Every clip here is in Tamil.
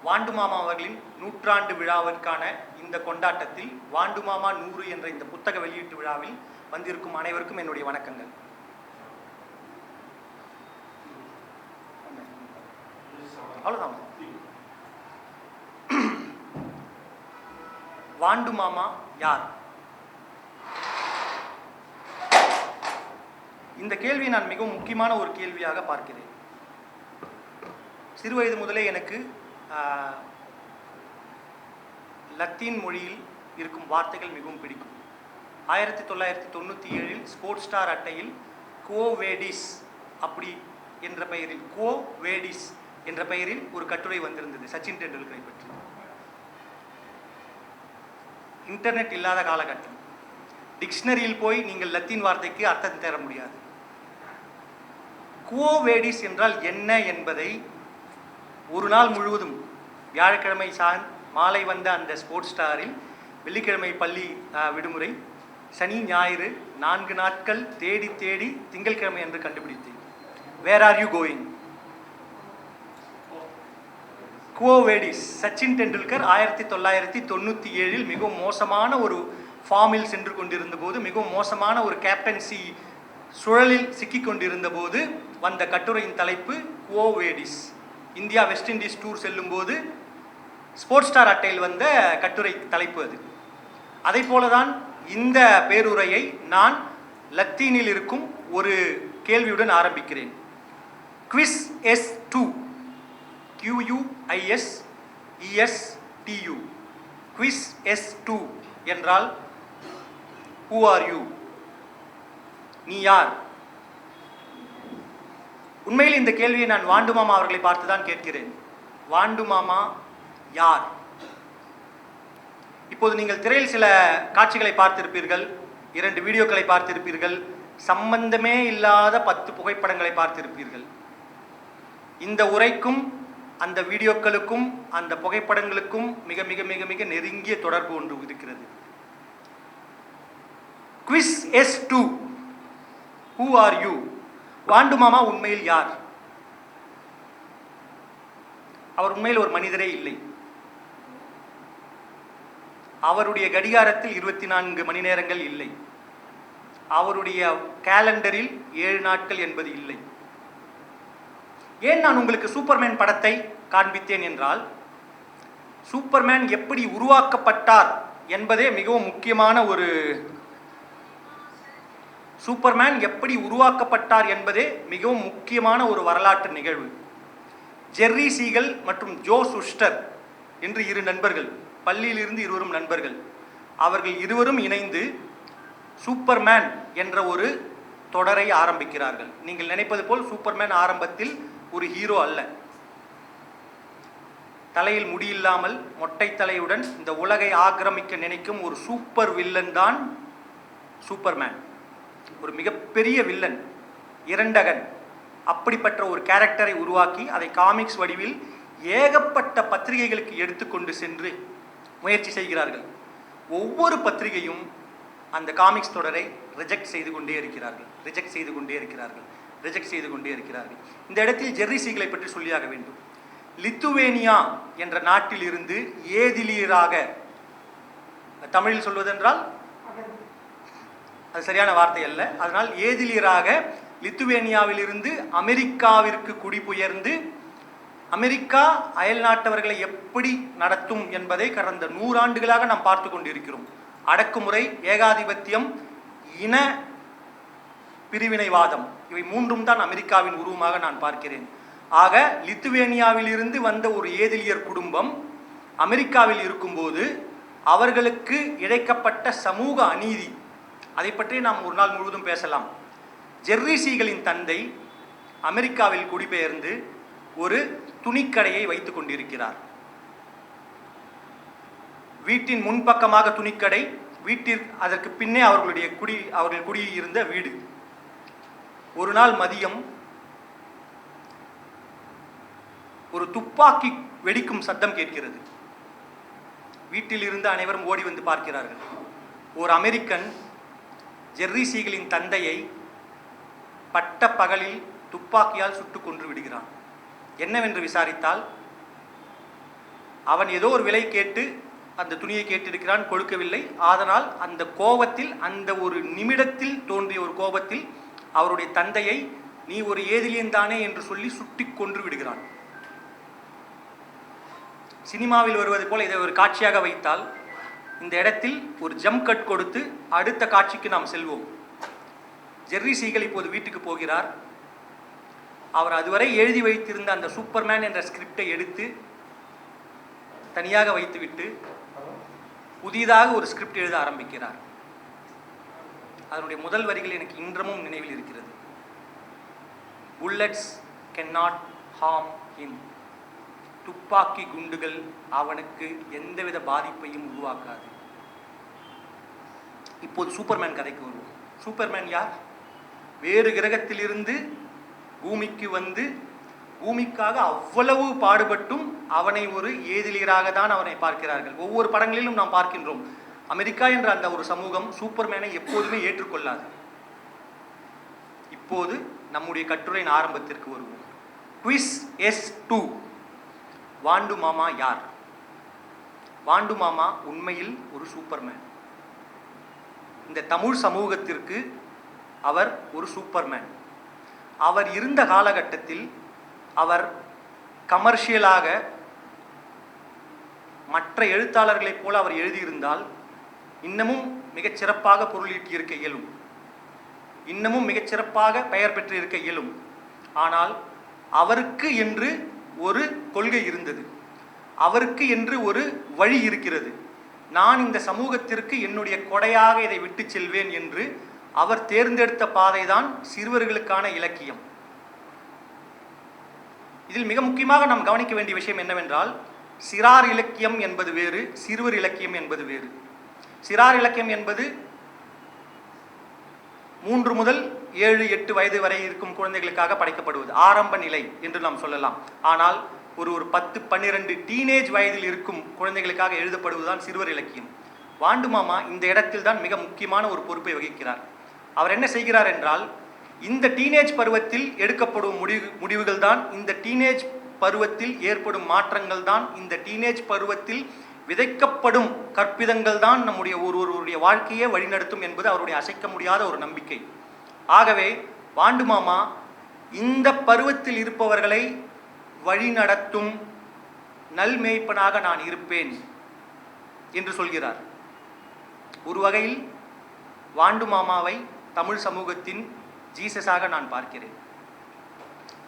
வாண்டு மாமா அவர்களின் நூற்றாண்டு விழாவிற்கான இந்த கொண்டாட்டத்தில் வாண்டு மாமா 100 என்ற இந்த புத்தக வெளியீட்டு விழாவில் வந்திருக்கும் அனைவருக்கும் என்னுடைய வணக்கங்கள். அவ்வளவுதான். வாண்டு மாமா யார்? இந்த கேள்வியை நான் மிகவும் முக்கியமான ஒரு கேள்வியாக பார்க்கிறேன். சிறுவயது முதலே எனக்கு லத்தீன் மொழியில் இருக்கும் வார்த்தைகள் மிகவும் பிடிக்கும். 1997 ஸ்போர்ட்ஸ் ஸ்டார் அட்டையில் குவோ வேடிஸ் அப்படி என்ற பெயரில் குவோ வேடிஸ் என்ற பெயரில் ஒரு கட்டுரை வந்திருந்தது சச்சின் டெண்டுல்கரை பற்றி. இன்டர்நெட் இல்லாத காலகட்டம். டிக்ஷனரியில் போய் நீங்கள் லத்தீன் வார்த்தைக்கு அர்த்தம் தர முடியாது. குவோ வேடிஸ் என்றால் என்ன என்பதை ஒரு நாள் முழுவதும் வியாழக்கிழமை மாலை வந்த அந்த ஸ்போர்ட்ஸ் ஸ்டாரில், வெள்ளிக்கிழமை பள்ளி விடுமுறை, சனி ஞாயிறு 4 நாட்கள் தேடி தேடி திங்கட்கிழமை என்று கண்டுபிடித்தேன். Where are you going? Quo Vadis. Sachin Tendulkar 1997 மிகவும் மோசமான ஒரு ஃபார்மில் சென்று கொண்டிருந்த போது, மிகவும் மோசமான ஒரு கேப்டன்சி சுழலில் சிக்கிக் கொண்டிருந்த போது வந்த கட்டுரையின் தலைப்பு Quo Vadis. India West Indies tour செல்லும் போது ஸ்போர்ட்ஸ் ஸ்டார் அட்டையில் வந்த கட்டுரை தலைப்பு அது. அதை போலதான் இந்த பேருரையை நான் லத்தீனில் இருக்கும் ஒரு கேள்வியுடன் ஆரம்பிக்கிறேன். Quiz S2 QUISESTU quiz S2 என்றால் who are you? நீ யார்? உண்மையில் இந்த கேள்வியை நான் வாண்டு மாமா அவர்களை பார்த்துதான் கேட்கிறேன். வாண்டு மாமா யார்? இப்போது நீங்கள் திரையில் சில காட்சிகளை பார்த்திருப்பீர்கள், 2 வீடியோக்களை பார்த்திருப்பீர்கள், சம்பந்தமே இல்லாத 10 புகைப்படங்களை பார்த்திருப்பீர்கள். இந்த உரைக்கும் அந்த வீடியோக்களுக்கும் அந்த புகைப்படங்களுக்கும் மிக மிக மிக மிக நெருங்கிய தொடர்பு ஒன்று இருக்கிறது. Quiz S2 who are you? வாண்டு மாமா உண்மையில் யார்? அவர் உண்மையில் ஒரு மனிதரே இல்லை. அவருடைய கடிகாரத்தில் 24 மணி நேரங்கள் இல்லை. அவருடைய கேலண்டரில் 7 நாட்கள் என்பது இல்லை. ஏன் நான் உங்களுக்கு சூப்பர்மேன் படத்தை காண்பித்தேன் என்றால், சூப்பர்மேன் எப்படி உருவாக்கப்பட்டார் என்பதே மிகவும் முக்கியமான ஒரு சூப்பர்மேன் எப்படி உருவாக்கப்பட்டார் என்பதே மிகவும் முக்கியமான ஒரு வரலாற்று நிகழ்வு. ஜெர்ரி சீகல் மற்றும் ஜோ சுஸ்டர் என்று 2 நண்பர்கள், பள்ளியிலிருந்து இருவரும் நண்பர்கள், அவர்கள் இருவரும் இணைந்து சூப்பர்மேன் என்ற ஒரு தொடரை ஆரம்பிக்கிறார்கள். நீங்கள் நினைப்பது போல் சூப்பர்மேன் ஆரம்பத்தில் ஒரு ஹீரோ அல்ல. தலையில் முடியில்லாமல் மொட்டை தலையுடன் இந்த உலகை ஆக்கிரமிக்க நினைக்கும் ஒரு சூப்பர் வில்லன் தான் சூப்பர்மேன். ஒரு மிகப்பெரிய வில்லன், இரண்டகன். அப்படிப்பட்ட ஒரு கேரக்டரை உருவாக்கி அதை காமிக்ஸ் வடிவில் ஏகப்பட்ட பத்திரிகைகளுக்கு எடுத்துக்கொண்டு சென்று முயற்சி செய்கிறார்கள். ஒவ்வொரு பத்திரிகையும் அந்த காமிக்ஸ் தொடரை ரிஜெக்ட் செய்து கொண்டே இருக்கிறார்கள். இந்த இடத்தில் ஜெர்ரி சீகலை பற்றி சொல்லியாக வேண்டும். லித்துவேனியா என்ற நாட்டில் இருந்து ஏதிலியராக, தமிழில் சொல்வதென்றால் அது சரியான வார்த்தை அல்ல, அதனால் ஏதிலியராக லித்துவேனியாவில் இருந்து அமெரிக்காவிற்கு குடிபெயர்ந்து அமெரிக்கா அயல் நாட்டவர்களை எப்படி நடத்தும் என்பதை கடந்த 100 ஆண்டுகளாக நாம் பார்த்து கொண்டிருக்கிறோம். அடக்குமுறை, ஏகாதிபத்தியம், இன பிரிவினைவாதம், இவை 3ம் தான் அமெரிக்காவின் உருவமாக நான் பார்க்கிறேன். ஆக லித்துவேனியாவில் இருந்து வந்த ஒரு ஏதிலியர் குடும்பம் அமெரிக்காவில் இருக்கும்போது அவர்களுக்கு இழைக்கப்பட்ட சமூக அநீதி, அதை பற்றி நாம் ஒரு நாள் முழுவதும் பேசலாம். ஜெர்ரி சீகலின் தந்தை அமெரிக்காவில் குடிபெயர்ந்து ஒரு துணிக்கடையை வைத்துக் கொண்டிருக்கிறார். வீட்டின் முன்பக்கமாக துணிக்கடை, அதற்கு பின்னே அவர்கள் குடியிருந்த வீடு. ஒரு நாள் மதியம் ஒரு துப்பாக்கி வெடிக்கும் சத்தம் கேட்கிறது. வீட்டில் இருந்து அனைவரும் ஓடி வந்து பார்க்கிறார்கள். ஒரு அமெரிக்கன் ஜெர்ரி சீகலின் தந்தையை பட்ட பகலில் துப்பாக்கியால் சுட்டு கொன்று விடுகிறான். என்னவென்று விசாரித்தால் அவன் ஏதோ ஒரு விலை கேட்டு அந்த துணியை கேட்டிருக்கிறான், கொடுக்கவில்லை. அதனால் அந்த கோபத்தில், அந்த ஒரு நிமிடத்தில் தோன்றிய ஒரு கோபத்தில் அவருடைய தந்தையை நீ ஒரு ஏதிலியன் தானே என்று சொல்லி சுட்டி கொன்று விடுகிறான். சினிமாவில் வருவது போல இதை ஒரு காட்சியாக வைத்தால் இந்த இடத்தில் ஒரு ஜம்ப் கட் கொடுத்து அடுத்த காட்சிக்கு நாம் செல்வோம். ஜெர்ரி சீகல் இப்போது வீட்டுக்கு போகிறார். அவர் அதுவரை எழுதி வைத்திருந்த அந்த சூப்பர்மேன் என்ற ஸ்கிரிப்டை எடுத்து தனியாக வைத்துவிட்டு புதிதாக ஒரு ஸ்கிரிப்ட் எழுத ஆரம்பிக்கிறார். அதனுடைய முதல் வரிகள் எனக்கு இன்றமும் நினைவில் இருக்கிறது. Bullets can not harm him. துப்பாக்கி குண்டுகள் அவனுக்கு எந்தவித பாதிப்பையும் உருவாக்காது. இப்போது சூப்பர்மேன் கதைக்கு வருவோம். சூப்பர்மேன் யார்? வேறு கிரகத்திலிருந்து பூமிக்கு வந்து பூமிக்காக அவ்வளவு பாடுபட்டும் அவனை ஒரு ஏதிலியராக தான் அவனை பார்க்கிறார்கள். ஒவ்வொரு படங்களிலும் நாம் பார்க்கின்றோம். அமெரிக்கா என்ற அந்த ஒரு சமூகம் சூப்பர்மேனை எப்போதுமே ஏற்றுக்கொள்ளாது. இப்போது நம்முடைய கட்டுரையின் ஆரம்பத்திற்கு வருவோம். Quiz S2. வாண்டு மாமா யார்? வாண்டு மாமா உண்மையில் ஒரு சூப்பர்மேன். இந்த தமிழ் சமூகத்திற்கு அவர் ஒரு சூப்பர்மேன். அவர் இருந்த காலகட்டத்தில் அவர் கமர்ஷியலாக மற்ற எழுத்தாளர்களைப் போல அவர் எழுதியிருந்தால் இன்னமும் மிகச் சிறப்பாக பொருளீட்டி இருக்க இயலும், இன்னமும் மிகச்சிறப்பாக பெயர் பெற்று இருக்க இயலும். ஆனால் அவருக்கு என்று ஒரு கொள்கை இருந்தது, அவருக்கு என்று ஒரு வழி இருக்கிறது. நான் இந்த சமூகத்திற்கு என்னுடைய கொடையாக இதை விட்டு செல்வேன் என்று அவர் தேர்ந்தெடுத்த பாதைதான் சிறுவர்களுக்கான இலக்கியம். இதில் மிக முக்கியமாக நாம் கவனிக்க வேண்டிய விஷயம் என்னவென்றால், சிறார் இலக்கியம் என்பது வேறு, சிறுவர் இலக்கியம் என்பது வேறு. சிறார் இலக்கியம் என்பது 3 முதல் 7, 8 வயது வரை இருக்கும் குழந்தைகளுக்காக படைக்கப்படுவது ஆரம்ப நிலை என்று நாம் சொல்லலாம். ஆனால் ஒரு 10, 12 டீனேஜ் வயதில் இருக்கும் குழந்தைகளுக்காக எழுதப்படுவதுதான் சிறுவர் இலக்கியம். வாண்டு மாமா இந்த இடத்தில் தான் மிக முக்கியமான ஒரு பொறுப்பை வகிக்கிறார். அவர் என்ன செய்கிறார் என்றால், இந்த டீனேஜ் பருவத்தில் எடுக்கப்படும் முடிவுகள் தான், இந்த டீனேஜ் பருவத்தில் ஏற்படும் மாற்றங்கள் தான், இந்த டீனேஜ் பருவத்தில் விதைக்கப்படும் கற்பிதங்கள் தான் நம்முடைய ஒருவருடைய வாழ்க்கையை வழிநடத்தும் என்பது அவருடைய அசைக்க முடியாத ஒரு நம்பிக்கை. ஆகவே வாண்டு மாமா இந்த பருவத்தில் இருப்பவர்களை வழிநடத்தும் நல்மேய்ப்பனாக நான் இருப்பேன் என்று சொல்கிறார். ஒரு வகையில் வாண்டு மாமாவை தமிழ் சமூகத்தின் ஜீசஸாக நான் பார்க்கிறேன்.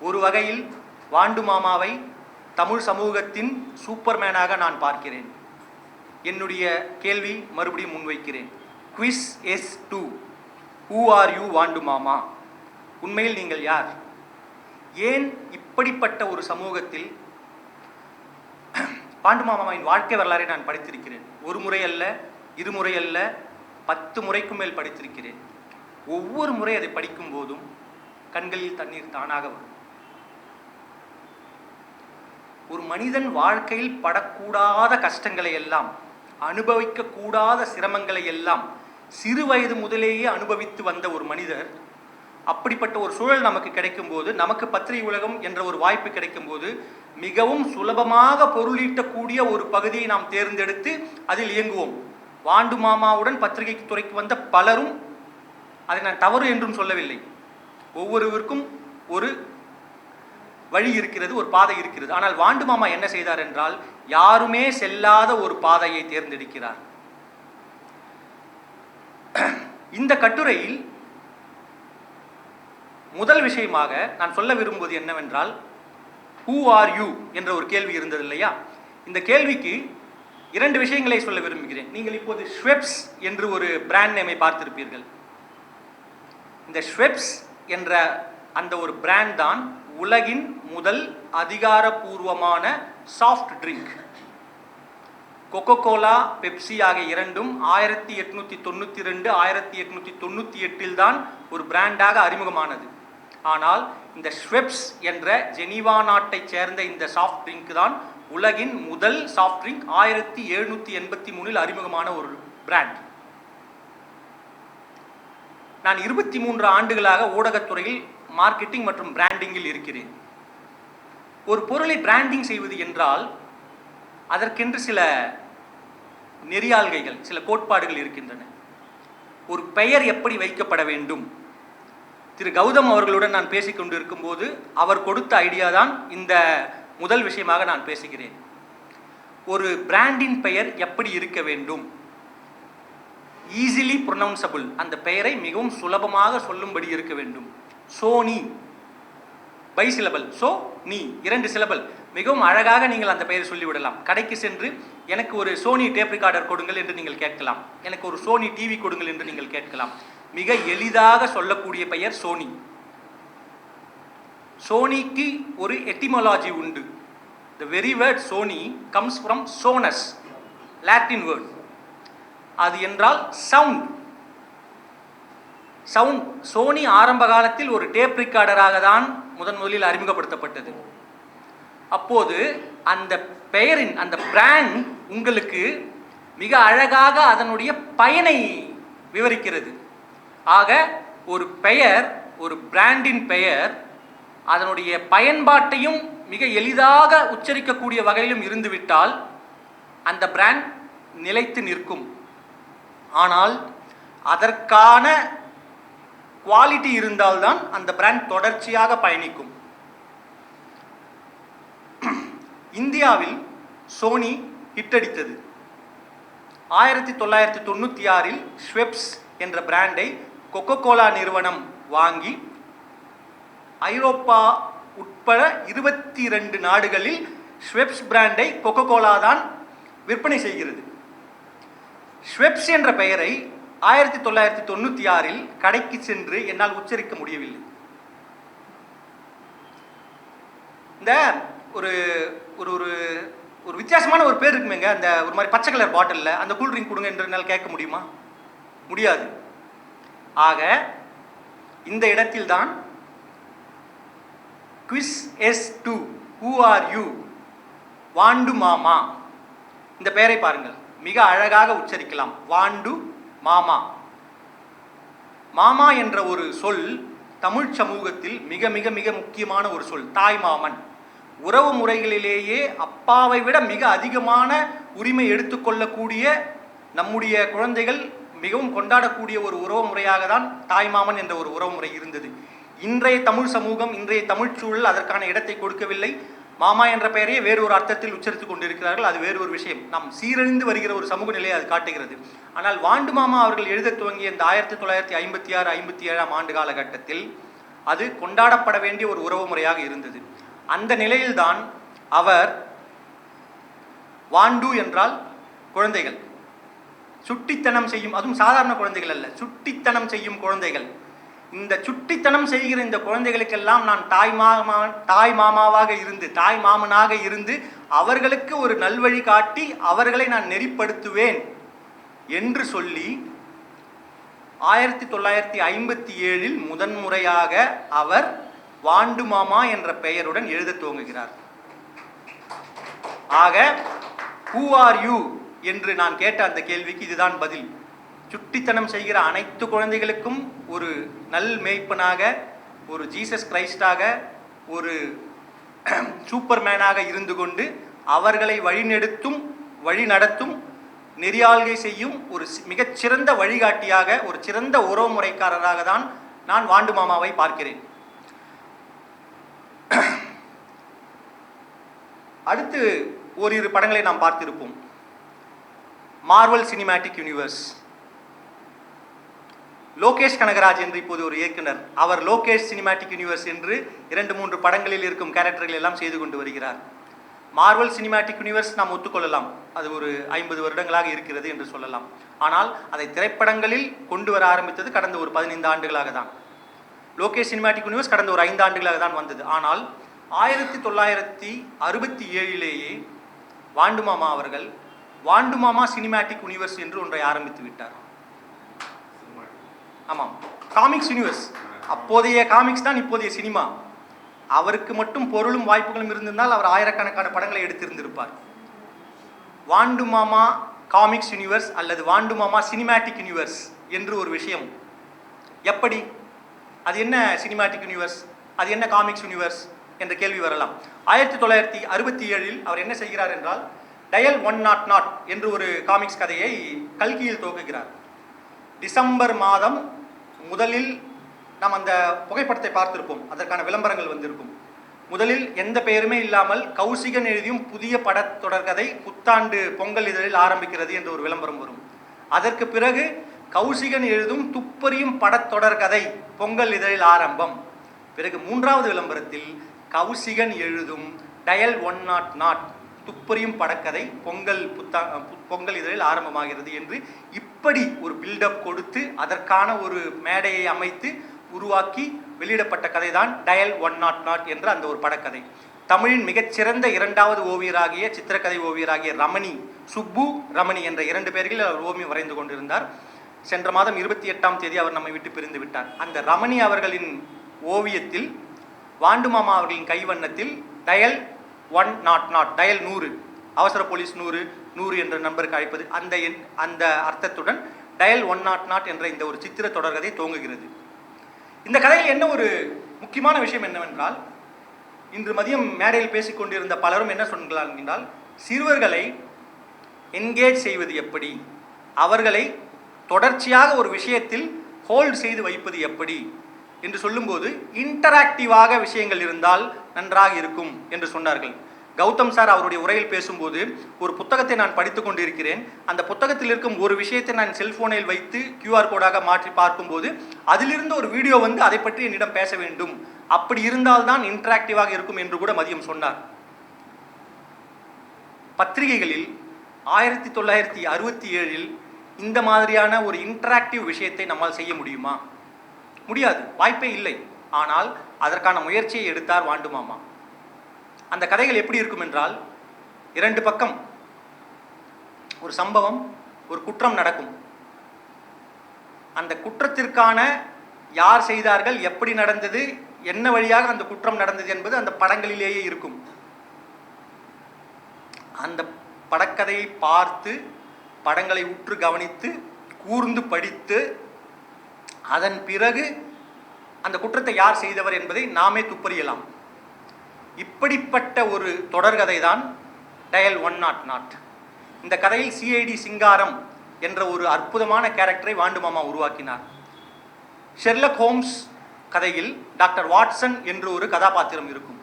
ஒரு வகையில் வாண்டு மாமாவை தமிழ் சமூகத்தின் சூப்பர்மேனாக நான் பார்க்கிறேன். என்னுடைய கேள்வி மறுபடியும் முன்வைக்கிறேன். Quiz S2. Who are you Vaandu Mama? உண்மையில் நீங்கள் யார்? ஏன் இப்படிப்பட்ட ஒரு சமூகத்தில் வாண்டு மாமாவின் வாழ்க்கை வரலாறை நான் படித்திருக்கிறேன். ஒரு முறை அல்ல, 2 முறை அல்ல, 10 முறைக்கும் மேல் படித்திருக்கிறேன். ஒவ்வொரு முறை அதை படிக்கும் போதும் கண்களில் தண்ணீர் தானாக வரும். ஒரு மனிதன் வாழ்க்கையில் படக்கூடாத கஷ்டங்களை எல்லாம், அனுபவிக்க கூடாத சிரமங்களை எல்லாம் சிறு வயது முதலேயே அனுபவித்து வந்த ஒரு மனிதர், அப்படிப்பட்ட ஒரு சூழல் நமக்கு கிடைக்கும் போது, நமக்கு பத்திரிகை உலகம் என்ற ஒரு வாய்ப்பு கிடைக்கும் போது மிகவும் சுலபமாக பொருளீட்டக்கூடிய ஒரு பகுதியை நாம் தேர்ந்தெடுத்து அதில் இயங்குவோம். வாண்டு மாமாவுடன் பத்திரிகை துறைக்கு வந்த பலரும், அதை நான் தவறு என்றும் சொல்லவில்லை, ஒவ்வொருவருக்கும் ஒரு வழி இருக்கிறது, ஒரு பாதை இருக்கிறது. ஆனால் வாண்டு மாமா என்ன செய்தார் என்றால், யாருமே செல்லாத ஒரு பாதையை தேர்ந்தெடுக்கிறார். இந்த கட்டுரையில் முதல் விஷயமாக நான் சொல்ல விரும்புவது என்னவென்றால், ஹூ ஆர் யூ என்ற ஒரு கேள்வி இருந்தது இல்லையா? இந்த கேள்விக்கு 2 விஷயங்களை சொல்ல விரும்புகிறேன். நீங்கள் இப்போது ஷ்வெப்ஸ் என்று ஒரு பிராண்ட் நேமை பார்த்திருப்பீர்கள். இந்த ஷ்வெப்ஸ் என்ற அந்த ஒரு பிராண்ட் தான் உலகின் முதல் அதிகாரப்பூர்வமான soft drink. Coca Cola, Pepsi ஆகிய இரண்டும் 1892, 1898 தான் ஒரு பிராண்டாக அறிமுகமானது. ஆனால் இந்த ஷ்வெப்ஸ் என்ற ஜெனீவா நாட்டைச் சேர்ந்த இந்த சாஃப்ட் ட்ரிங்க் தான் உலகின் முதல் சாஃப்ட் ட்ரிங்க். 1783 அறிமுகமான ஒரு பிராண்ட். நான் 23 ஆண்டுகளாக ஊடகத்துறையில் மார்க்கெட்டிங் மற்றும் பிராண்டிங்கில் இருக்கிறேன். ஒரு பொருளை பிராண்டிங் செய்வது என்றால் அதற்கென்று சில நெறியாள்கைகள், சில கோட்பாடுகள் இருக்கின்றன. ஒரு பெயர் எப்படி வைக்கப்பட வேண்டும்? திரு கௌதம் அவர்களுடன் நான் பேசிக்கொண்டிருக்கும் போது அவர் கொடுத்த ஐடியா தான் இந்த முதல் விஷயமாக நான் பேசுகிறேன். ஒரு பிராண்டின் பெயர் எப்படி இருக்க வேண்டும்? ஈஸிலி ப்ரொனவுன்சபிள், அந்த பெயரை மிகவும் சுலபமாக சொல்லும்படி இருக்க வேண்டும். சோனி பை சிலபல், சோ நீ 2 சிலபல், மிகவும் அழகாக நீங்கள் அந்த பெயரை சொல்லிவிடலாம். கடைக்கு சென்று எனக்கு ஒரு சோனி டேப் ரெக்கார்டர் கொடுங்கள் என்று நீங்கள் கேட்கலாம், எனக்கு ஒரு சோனி டிவி கொடுங்கள் என்று நீங்கள் கேட்கலாம். மிக எளிதாக சொல்லக்கூடிய பெயர் சோனி. சோனிக்கு ஒரு எட்டிமாலஜி உண்டு. The very word Sony comes from sonus, Latin word. அது என்றால் சவுண்ட். சவுண்ட். சோனி ஆரம்ப காலத்தில் ஒரு டேப் ரெக்கார்டராக தான் முதலில் அறிமுகப்படுத்தப்பட்டது. அப்போது அந்த பெயரின், அந்த பிராண்ட் உங்களுக்கு மிக அழகாக அதனுடைய பயனை விவரிக்கிறது. ஆக ஒரு பெயர், ஒரு பிராண்டின் பெயர் அதனுடைய பயன்பாட்டையும் மிக எளிதாக உச்சரிக்கக்கூடிய வகையிலும் இருந்துவிட்டால் அந்த பிராண்ட் நிலைத்து நிற்கும். ஆனால் அதற்கான குவாலிட்டி இருந்தால்தான் அந்த பிராண்ட் தொடர்ச்சியாக பயணிக்கும். இந்தியாவில் சோனி ஹிட்டடித்தது. 1996இல் ஸ்வெப்ஸ் என்ற பிராண்டை கொக்கோ கோலா நிறுவனம் வாங்கி ஐரோப்பா உட்பட 22 நாடுகளில் ஸ்வெப்ஸ் பிராண்டை கொக்கோ கோலா தான் விற்பனை செய்கிறது. ஸ்வெப்ஸ் என்ற பெயரை 1996இல் கடைக்கு சென்று என்னால் உச்சரிக்க முடியவில்லை. இந்த ஒரு ஒரு ஒரு வித்தியாசமான ஒரு பேர் இருக்குமேங்க, அந்த ஒரு மாதிரி பச்சை கலர் பாட்டிலில் அந்த கூல்ட்ரிங்க் கொடுங்க என்று என்னால் கேட்க முடியுமா? முடியாது. ஆக இந்த இடத்தில் தான் quiz S2 who are you, Vaandu மாமா, இந்த பெயரை பாருங்கள், மிக அழகாக உச்சரிக்கலாம். வாண்டு மாமா. மாமா என்ற ஒரு சொல் தமிழ் சமூகத்தில் மிக மிக மிக முக்கியமான ஒரு சொல். தாய் மாமன். உறவு முறைகளிலேயே அப்பாவை விட மிக அதிகமான உரிமை எடுத்துக்கொள்ளக்கூடிய நம்முடைய குழந்தைகள் மிகவும் கொண்டாடக்கூடிய ஒரு உறவு முறையாக தான் தாய்மாமன் என்ற ஒரு உறவு முறை இருந்தது. இன்றைய தமிழ் சமூகம், இன்றைய தமிழ் சூழல் அதற்கான இடத்தை கொடுக்கவில்லை. மாமா என்ற பெயரையே வேறு ஒரு அர்த்தத்தில் உச்சரித்துக் கொண்டிருக்கிறார்கள். அது வேறு ஒரு விஷயம். நாம் சீரழிந்து வருகிற ஒரு சமூக நிலையை அது காட்டுகிறது. ஆனால் வாண்டு மாமா அவர்கள் எழுத துவங்கிய இந்த 1956-57 ஆண்டு காலகட்டத்தில் அது கொண்டாடப்பட வேண்டிய ஒரு உறவு முறையாக இருந்தது. அந்த நிலையில்தான் அவர் வாண்டு என்றால் குழந்தைகள், சுட்டித்தனம் செய்யும், அதுவும் சாதாரண குழந்தைகள் அல்ல, சுட்டித்தனம் செய்யும் குழந்தைகள். இந்த சுட்டித்தனம் செய்கிற இந்த குழந்தைகளுக்கெல்லாம் நான் தாய் மாமாவாக இருந்து, தாய் மாமனாக இருந்து அவர்களுக்கு ஒரு நல்வழி காட்டி அவர்களை நான் நெறிப்படுத்துவேன் என்று சொல்லி 1957இல் முதன்முறையாக அவர் வாண்டு மாமா என்ற பெயருடன் எழுத துவங்குகிறார். ஆக ஹூ ஆர் யூ என்று நான் கேட்ட அந்த கேள்விக்கு இதுதான் பதில். சுட்டித்தனம் செய்கிற அனைத்து குழந்தைகளுக்கும் ஒரு நல் மேய்ப்பனாக, ஒரு ஜீசஸ் கிரைஸ்டாக, ஒரு சூப்பர்மேனாக இருந்து கொண்டு அவர்களை வழி நடத்தும் நெறியாள்கை செய்யும் ஒரு மிகச்சிறந்த வழிகாட்டியாக, ஒரு சிறந்த உறவு முறைக்காரராக தான் நான் வாண்டு மாமாவை பார்க்கிறேன். அடுத்து ஓரிரு படங்களை நாம் பார்த்திருப்போம். Marvel cinematic universe. Lokesh Kanagaraj என்று இப்போது ஒரு இயக்குனர், அவர் லோகேஷ் சினிமேட்டிக் யூனிவர்ஸ் என்று 2-3 படங்களில் இருக்கும் கேரக்டர்கள் எல்லாம் செய்து கொண்டு வருகிறார். மார்வல் சினிமேட்டிக் யூனிவர்ஸ் நாம் ஒத்துக்கொள்ளலாம், அது ஒரு 50 வருடங்களாக இருக்கிறது என்று சொல்லலாம். ஆனால் அதை திரைப்படங்களில் கொண்டு வர ஆரம்பித்தது கடந்த ஒரு 15 ஆண்டுகளாக தான். லோகேஷ் சினிமேட்டிக் யூனிவர்ஸ் கடந்த ஒரு 5 ஆண்டுகளாக தான் வந்தது. ஆனால் 1967லேயே வாண்டு மாமா அவர்கள் வாண்டு மாமா சினிமேட்டிக் யூனிவர்ஸ் என்று ஒன்றை ஆரம்பித்து விட்டார். ஆமாம், காமிக்ஸ் யூனிவர்ஸ். அப்போதைய காமிக்ஸ் தான் இப்போதைய சினிமா. அவருக்கு மட்டும் பொருளும் வாய்ப்புகளும் இருந்திருந்தால் அவர் ஆயிரக்கணக்கான படங்களை எடுத்திருந்திருப்பார். வாண்டு மாமா காமிக்ஸ் யூனிவர்ஸ் அல்லது வாண்டு மாமா சினிமேட்டிக் யூனிவர்ஸ் என்று ஒரு விஷயம். எப்படி? அது என்ன சினிமேட்டிக் யூனிவர்ஸ், அது என்ன காமிக்ஸ் யூனிவர்ஸ் என்ற கேள்வி வரலாம். 1967இல் அவர் என்ன செய்கிறார் என்றால், டயல் 100 என்று ஒரு காமிக்ஸ் கதையை கல்கியில் துவக்குகிறார். டிசம்பர் மாதம் முதலில் நாம் அந்த புகைப்படத்தை பார்த்திருப்போம், அதற்கான விளம்பரங்கள் வந்திருக்கும். முதலில் எந்த பெயருமே இல்லாமல் கௌசிகன் எழுதியும் புதிய படத் தொடர்கதை புத்தாண்டு பொங்கல் இதழில் ஆரம்பிக்கிறது என்று ஒரு விளம்பரம் வரும். அதற்கு பிறகு கௌசிகன் எழுதும் துப்பறியும் படத் தொடர்கதை பொங்கல் இதழில் ஆரம்பம். பிறகு மூன்றாவது விளம்பரத்தில் கௌசிகன் எழுதும் டயல் 100 துப்பறியும் படக்கதை பொங்கல் இதழில் ஆரம்பமாகிறது என்று இப்படி ஒரு பில்டப் கொடுத்து அதற்கான ஒரு மேடையை அமைத்து உருவாக்கி வெளியிடப்பட்ட கதை தான் டயல் 100 என்ற அந்த ஒரு படக்கதை. தமிழின் மிகச்சிறந்த இரண்டாவது ஓவியராகிய சித்திரக்கதை ஓவியராகிய சுப்பு ரமணி என்ற 2 பேர்களில் அவர் ஓவியம் வரைந்து கொண்டிருந்தார். சென்ற மாதம் 28ஆம் தேதி அவர் நம்மை விட்டு பிரிந்து விட்டார். அந்த ரமணி அவர்களின் ஓவியத்தில் வாண்டுமாமா அவர்களின் கைவண்ணத்தில் டயல் 100 டயல் 100 அவசர போலீஸ் 100 என்ற நம்பருக்கு அழைப்பது அந்த அர்த்தத்துடன் டயல் 100 என்ற இந்த ஒரு சித்திர தொடர்கதை துவங்குகிறது. இந்த கதையில் என்ன ஒரு முக்கியமான விஷயம் என்னவென்றால், இன்று மதியம் மேடையில் பேசிக்கொண்டிருந்த பலரும் என்ன சொன்னார்கள் என்றால், சிறுவர்களை என்கேஜ் செய்வது எப்படி, அவர்களை தொடர்ச்சியாக ஒரு விஷயத்தில் ஹோல்ட் செய்து வைப்பது எப்படி என்று சொல்லும்போது இன்டராக்டிவாக விஷயங்கள் இருந்தால் நன்றாக இருக்கும் என்று சொன்னார்கள். கௌதம் சார் அவருடைய உரையில் பேசும்போது, ஒரு புத்தகத்தை நான் படித்து கொண்டிருக்கிறேன், அந்த புத்தகத்தில் இருக்கும் ஒரு விஷயத்தை நான் செல்போனில் வைத்து QR கோடாக மாற்றி பார்க்கும்போது அதிலிருந்து ஒரு வீடியோ வந்து அதை பற்றி என்னிடம் பேச வேண்டும், அப்படி இருந்தால்தான் இன்டராக்டிவாக இருக்கும் என்று கூட மதியம் சொன்னார். பத்திரிகைகளில் 1967 இந்த மாதிரியான ஒரு இன்டராக்டிவ் விஷயத்தை நம்மால் செய்ய முடியுமா? முடியாது, வாய்ப்பே இல்லை. ஆனால் அதற்கான முயற்சியை எடுத்தார் வாண்டுமாமா. அந்த கதைகள் எப்படி இருக்கும் என்றால், 2 பக்கம் ஒரு சம்பவம், ஒரு குற்றம் நடக்கும். அந்த குற்றத்திற்கான யார் செய்தார்கள், எப்படி நடந்தது, என்ன வழியாக அந்த குற்றம் நடந்தது என்பது அந்த படங்களிலேயே இருக்கும். அந்த படக்கதையை பார்த்து படங்களை உற்று கவனித்து கூர்ந்து படித்து அதன் பிறகு அந்த குற்றத்தை யார் செய்தவர் என்பதை நாமே துப்பறியலாம். இப்படிப்பட்ட ஒரு தொடர்கதை தான் டயல் 100. இந்த கதையில் CID சிங்காரம் என்ற ஒரு அற்புதமான கேரக்டரை வாண்டுமாமா உருவாக்கினார். ஷெர்லக் ஹோம்ஸ் கதையில் டாக்டர் வாட்சன் என்று ஒரு கதாபாத்திரம் இருக்கும்.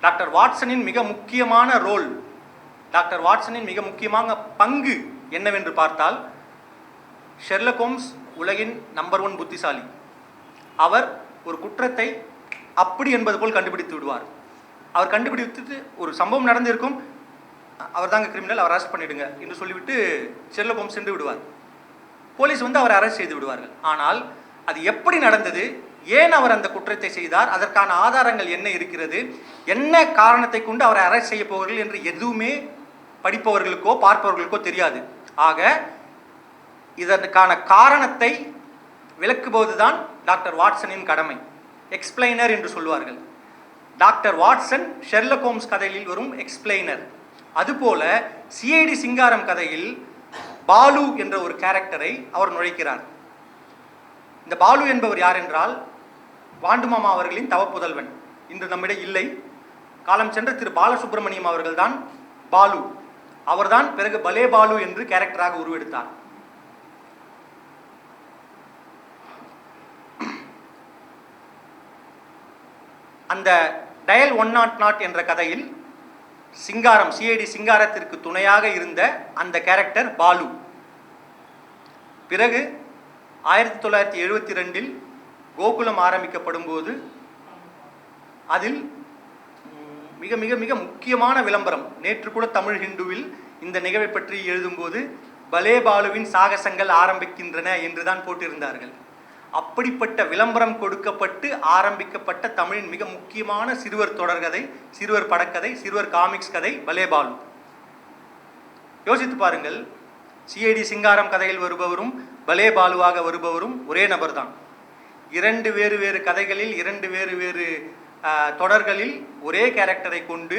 டாக்டர் வாட்சனின் மிக முக்கியமான ரோல், டாக்டர் வாட்சனின் மிக முக்கியமான பங்கு என்னவென்று பார்த்தால், ஷெர்லக் ஹோம்ஸ் உலகின் நம்பர் 1 புத்திசாலி. அவர் ஒரு குற்றத்தை அப்படி என்பது போல் கண்டுபிடித்து விடுவார். அவர் கண்டுபிடித்து ஒரு சம்பவம் நடந்திருக்கும், அவர் தாங்க கிரிமினல், அவர் அரெஸ்ட் பண்ணிடுங்க என்று சொல்லிவிட்டு ஷெர்லக் ஹோம்ஸ் சென்று விடுவார். போலீஸ் வந்து அவரை அரெஸ்ட் செய்து விடுவார்கள். ஆனால் அது எப்படி நடந்தது, ஏன் அவர் அந்த குற்றத்தை செய்தார், அதற்கான ஆதாரங்கள் என்ன இருக்கிறது, என்ன காரணத்தை கொண்டு அவரை அரெஸ்ட் செய்ய போவார்கள் என்று எதுவுமே படிப்பவர்களுக்கோ பார்ப்பவர்களுக்கோ தெரியாது. ஆக இதற்கான காரணத்தை விளக்குவதுதான் டாக்டர் வாட்சனின் கடமை. எக்ஸ்பிளைனர் என்று சொல்வார்கள். டாக்டர் வாட்சன் ஷெர்லக் ஹோம்ஸ் கதையில் வரும் எக்ஸ்பிளைனர். அதுபோல CID சிங்காரம் கதையில் பாலு என்ற ஒரு கேரக்டரை அவர் நுழைக்கிறார். இந்த பாலு என்பவர் யார் என்றால், வாண்டுமாமா அவர்களின் தவப்புதல்வன், இன்று நம்மிடம் இல்லை. காலம் சென்ற திரு பாலசுப்ரமணியம் அவர்கள்தான் பாலு. அவர்தான் பிறகு பலே பாலு என்று கேரக்டராக உருவெடுத்தார். அந்த டயல் 100 என்ற கதையில் சிங்காரம், CID சிங்காரத்திற்கு துணையாக இருந்த அந்த கேரக்டர் பாலு. பிறகு 1972 கோகுலம் ஆரம்பிக்கப்படும் போது அதில் மிக மிக மிக முக்கியமான விளம்பரம், நேற்று கூட தமிழ் ஹிந்துவில் இந்த நிகழ்வை பற்றி எழுதும்போது பலே பாலுவின் சாகசங்கள் ஆரம்பிக்கின்றன என்றுதான் போட்டிருந்தார்கள். அப்படிப்பட்ட விளம்பரம் கொடுக்கப்பட்டு ஆரம்பிக்கப்பட்ட தமிழின் மிக முக்கியமான சிறுவர் தொடர்கதை, சிறுவர் படக்கதை, சிறுவர் காமிக்ஸ் கதை பலே பாலு. யோசித்து பாருங்கள், CID சிங்காரம் கதையில் வருபவரும் பலே பாலுவாக வருபவரும் ஒரே நபர் தான். 2 வேறு வேறு கதைகளில் 2 வேறு வேறு தொடர்களில் ஒரே கேரக்டரை கொண்டு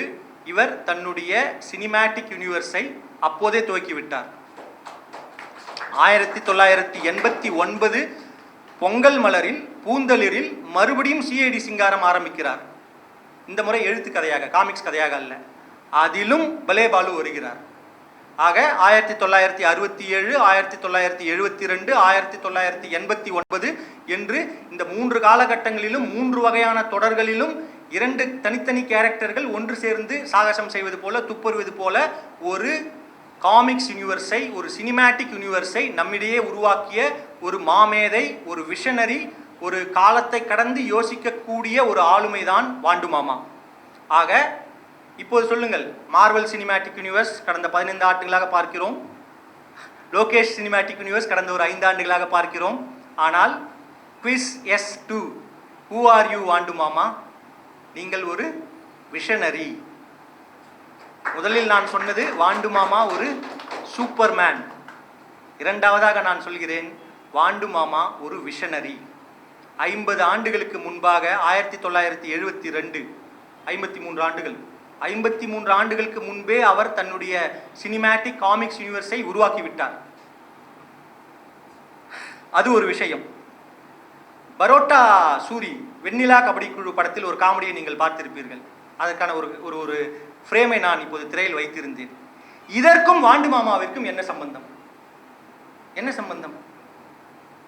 இவர் தன்னுடைய சினிமேட்டிக் யூனிவர்ஸை அப்போதே துவக்கிவிட்டார். 1989 பொங்கல் மலரில் பூந்தளிரில் மறுபடியும் CID சிங்காரம் ஆரம்பிக்கிறார். இந்த முறை எழுத்து கதையாக, காமிக்ஸ் கதையாக அல்ல. அதிலும் பலே பாலு வருகிறார். ஆக 1967, 1972, 1989 என்று இந்த 3 காலகட்டங்களிலும் 3 வகையான தொடர்களிலும் 2 தனித்தனி கேரக்டர்கள் ஒன்று சேர்ந்து சாகசம் செய்வது போல, துப்பறுவது போல ஒரு காமிக்ஸ் யூனிவர்ஸை, ஒரு சினிமேட்டிக் யூனிவர்ஸை நம்மிடையே உருவாக்கிய ஒரு மாமேதை, ஒரு விஷனரி, ஒரு காலத்தை கடந்து யோசிக்கக்கூடிய ஒரு ஆளுமைதான் வாண்டு மாமா. ஆக இப்போது சொல்லுங்கள், மார்வல் சினிமேட்டிக் யூனிவர்ஸ் கடந்த 15 ஆண்டுகளாக பார்க்கிறோம், லோகேஷ் சினிமேட்டிக் யூனிவர்ஸ் கடந்த ஒரு 5 ஆண்டுகளாக பார்க்கிறோம். ஆனால் quiz S2, who are you Vaandu மாமா? நீங்கள் ஒரு விஷனரி. முதலில் நான் சொன்னது வாண்டு மாமா ஒரு சூப்பர்மேன். இரண்டாவதாக நான் சொல்கிறேன், வாண்டு மாமா ஒரு விஷனரி. 50 ஆண்டுகளுக்கு முன்பாக 1972, 53 ஆண்டுகள், 53 ஆண்டுகளுக்கு முன்பே அவர் தன்னுடைய சினிமேட்டிக் காமிக்ஸ் யூனிவர்ஸை உருவாக்கிவிட்டார். அது ஒரு விஷயம். பரோட்டா சூரி வெண்ணிலா கபடி குழு படத்தில் ஒரு காமெடியை நீங்கள் பார்த்திருப்பீர்கள். அதற்கான ஒரு ஒரு ஃப்ரேமை நான் இப்போது திரையில் வைத்திருந்தேன். இதற்கும் வாண்டு மாமாவிற்கும் என்ன சம்பந்தம்? என்ன சம்பந்தம்?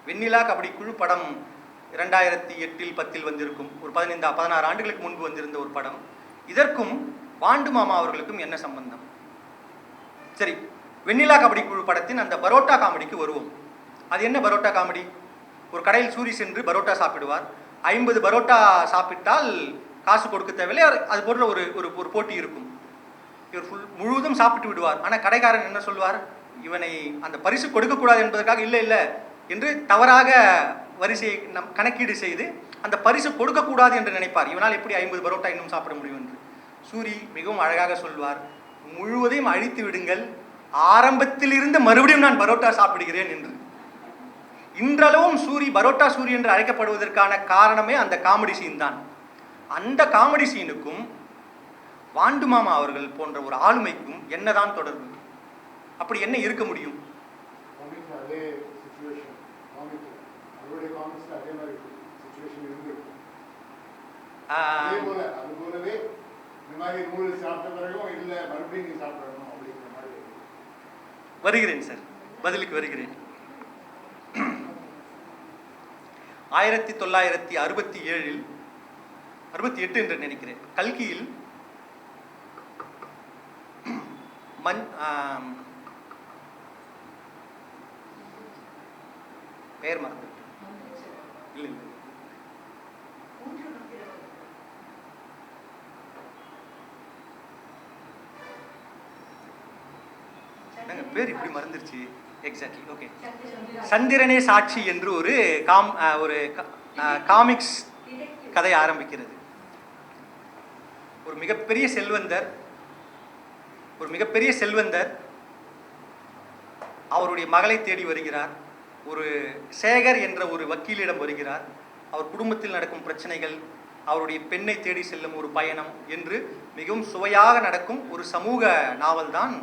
வெண்ணிலா கபடி குழு படம் 2008, 10 வந்திருக்கும். ஒரு 16 ஆண்டுகளுக்கு முன்பு வந்திருந்த ஒரு படம். இதற்கும் வாண்டு மாமா அவர்களுக்கும் என்ன சம்பந்தம்? சரி, வெண்ணிலா கபடி குழு படத்தின் அந்த பரோட்டா காமெடிக்கு வருவோம். அது என்ன பரோட்டா காமெடி? ஒரு கடையில் சூரி சென்று பரோட்டா சாப்பிடுவார். 50 பரோட்டா சாப்பிட்டால் காசு கொடுக்க தேவையில்லை, அது போன்ற ஒரு போட்டி இருக்கும். இவர் முழுவதும் சாப்பிட்டு விடுவார். ஆனால் கடைக்காரன் என்ன சொல்வார்? இவனை அந்த பரிசு கொடுக்கக்கூடாது என்பதற்காக இல்லை இல்லை என்று தவறாக வரிசையை கணக்கீடு செய்து அந்த பரிசு கொடுக்கக்கூடாது என்று நினைப்பார். இவனால் எப்படி 50 பரோட்டா இன்னும் சாப்பிட முடியும் என்று. சூரி மிகவும் அழகாக சொல்வார், முழுவதையும் அழித்து விடுங்கள், ஆரம்பத்தில் இருந்து மறுபடியும் நான் பரோட்டா சாப்பிடுகிறேன் என்று. இன்றளவும் சூரி பரோட்டா சூரி என்று அழைக்கப்படுவதற்கான காரணமே அந்த காமெடி சீன் தான். அந்த காமெடி சீனுக்கும் வாண்டு மாமா அவர்கள் போன்ற ஒரு ஆளுமைக்கும் என்னதான் தொடர்பு? அப்படி என்ன இருக்க முடியும்? வருகிறேன் சார், பதிலுக்கு வருகிறேன். 1967, 68 என்று நினைக்கிறேன், கல்கியில் பெயர் மறந்து இல்லை இல்லை பேர் இப்படி மறந்துருச்சு. Exactly, okay. சந்திரனே சாட்சி என்று ஒரு காமிக்ஸ் கதை ஆரம்பிக்கிறது. ஒரு மிகப்பெரிய செல்வந்தர் அவருடைய மகளை தேடி வருகிறார். ஒரு சேகர் என்ற ஒரு வக்கீலிடம் வருகிறார். அவர் குடும்பத்தில் நடக்கும் பிரச்சனைகள், அவருடைய பெண்ணை தேடி செல்லும் ஒரு பயணம் என்று மிகவும் சுவையாக நடக்கும் ஒரு சமூக நாவல் தான்,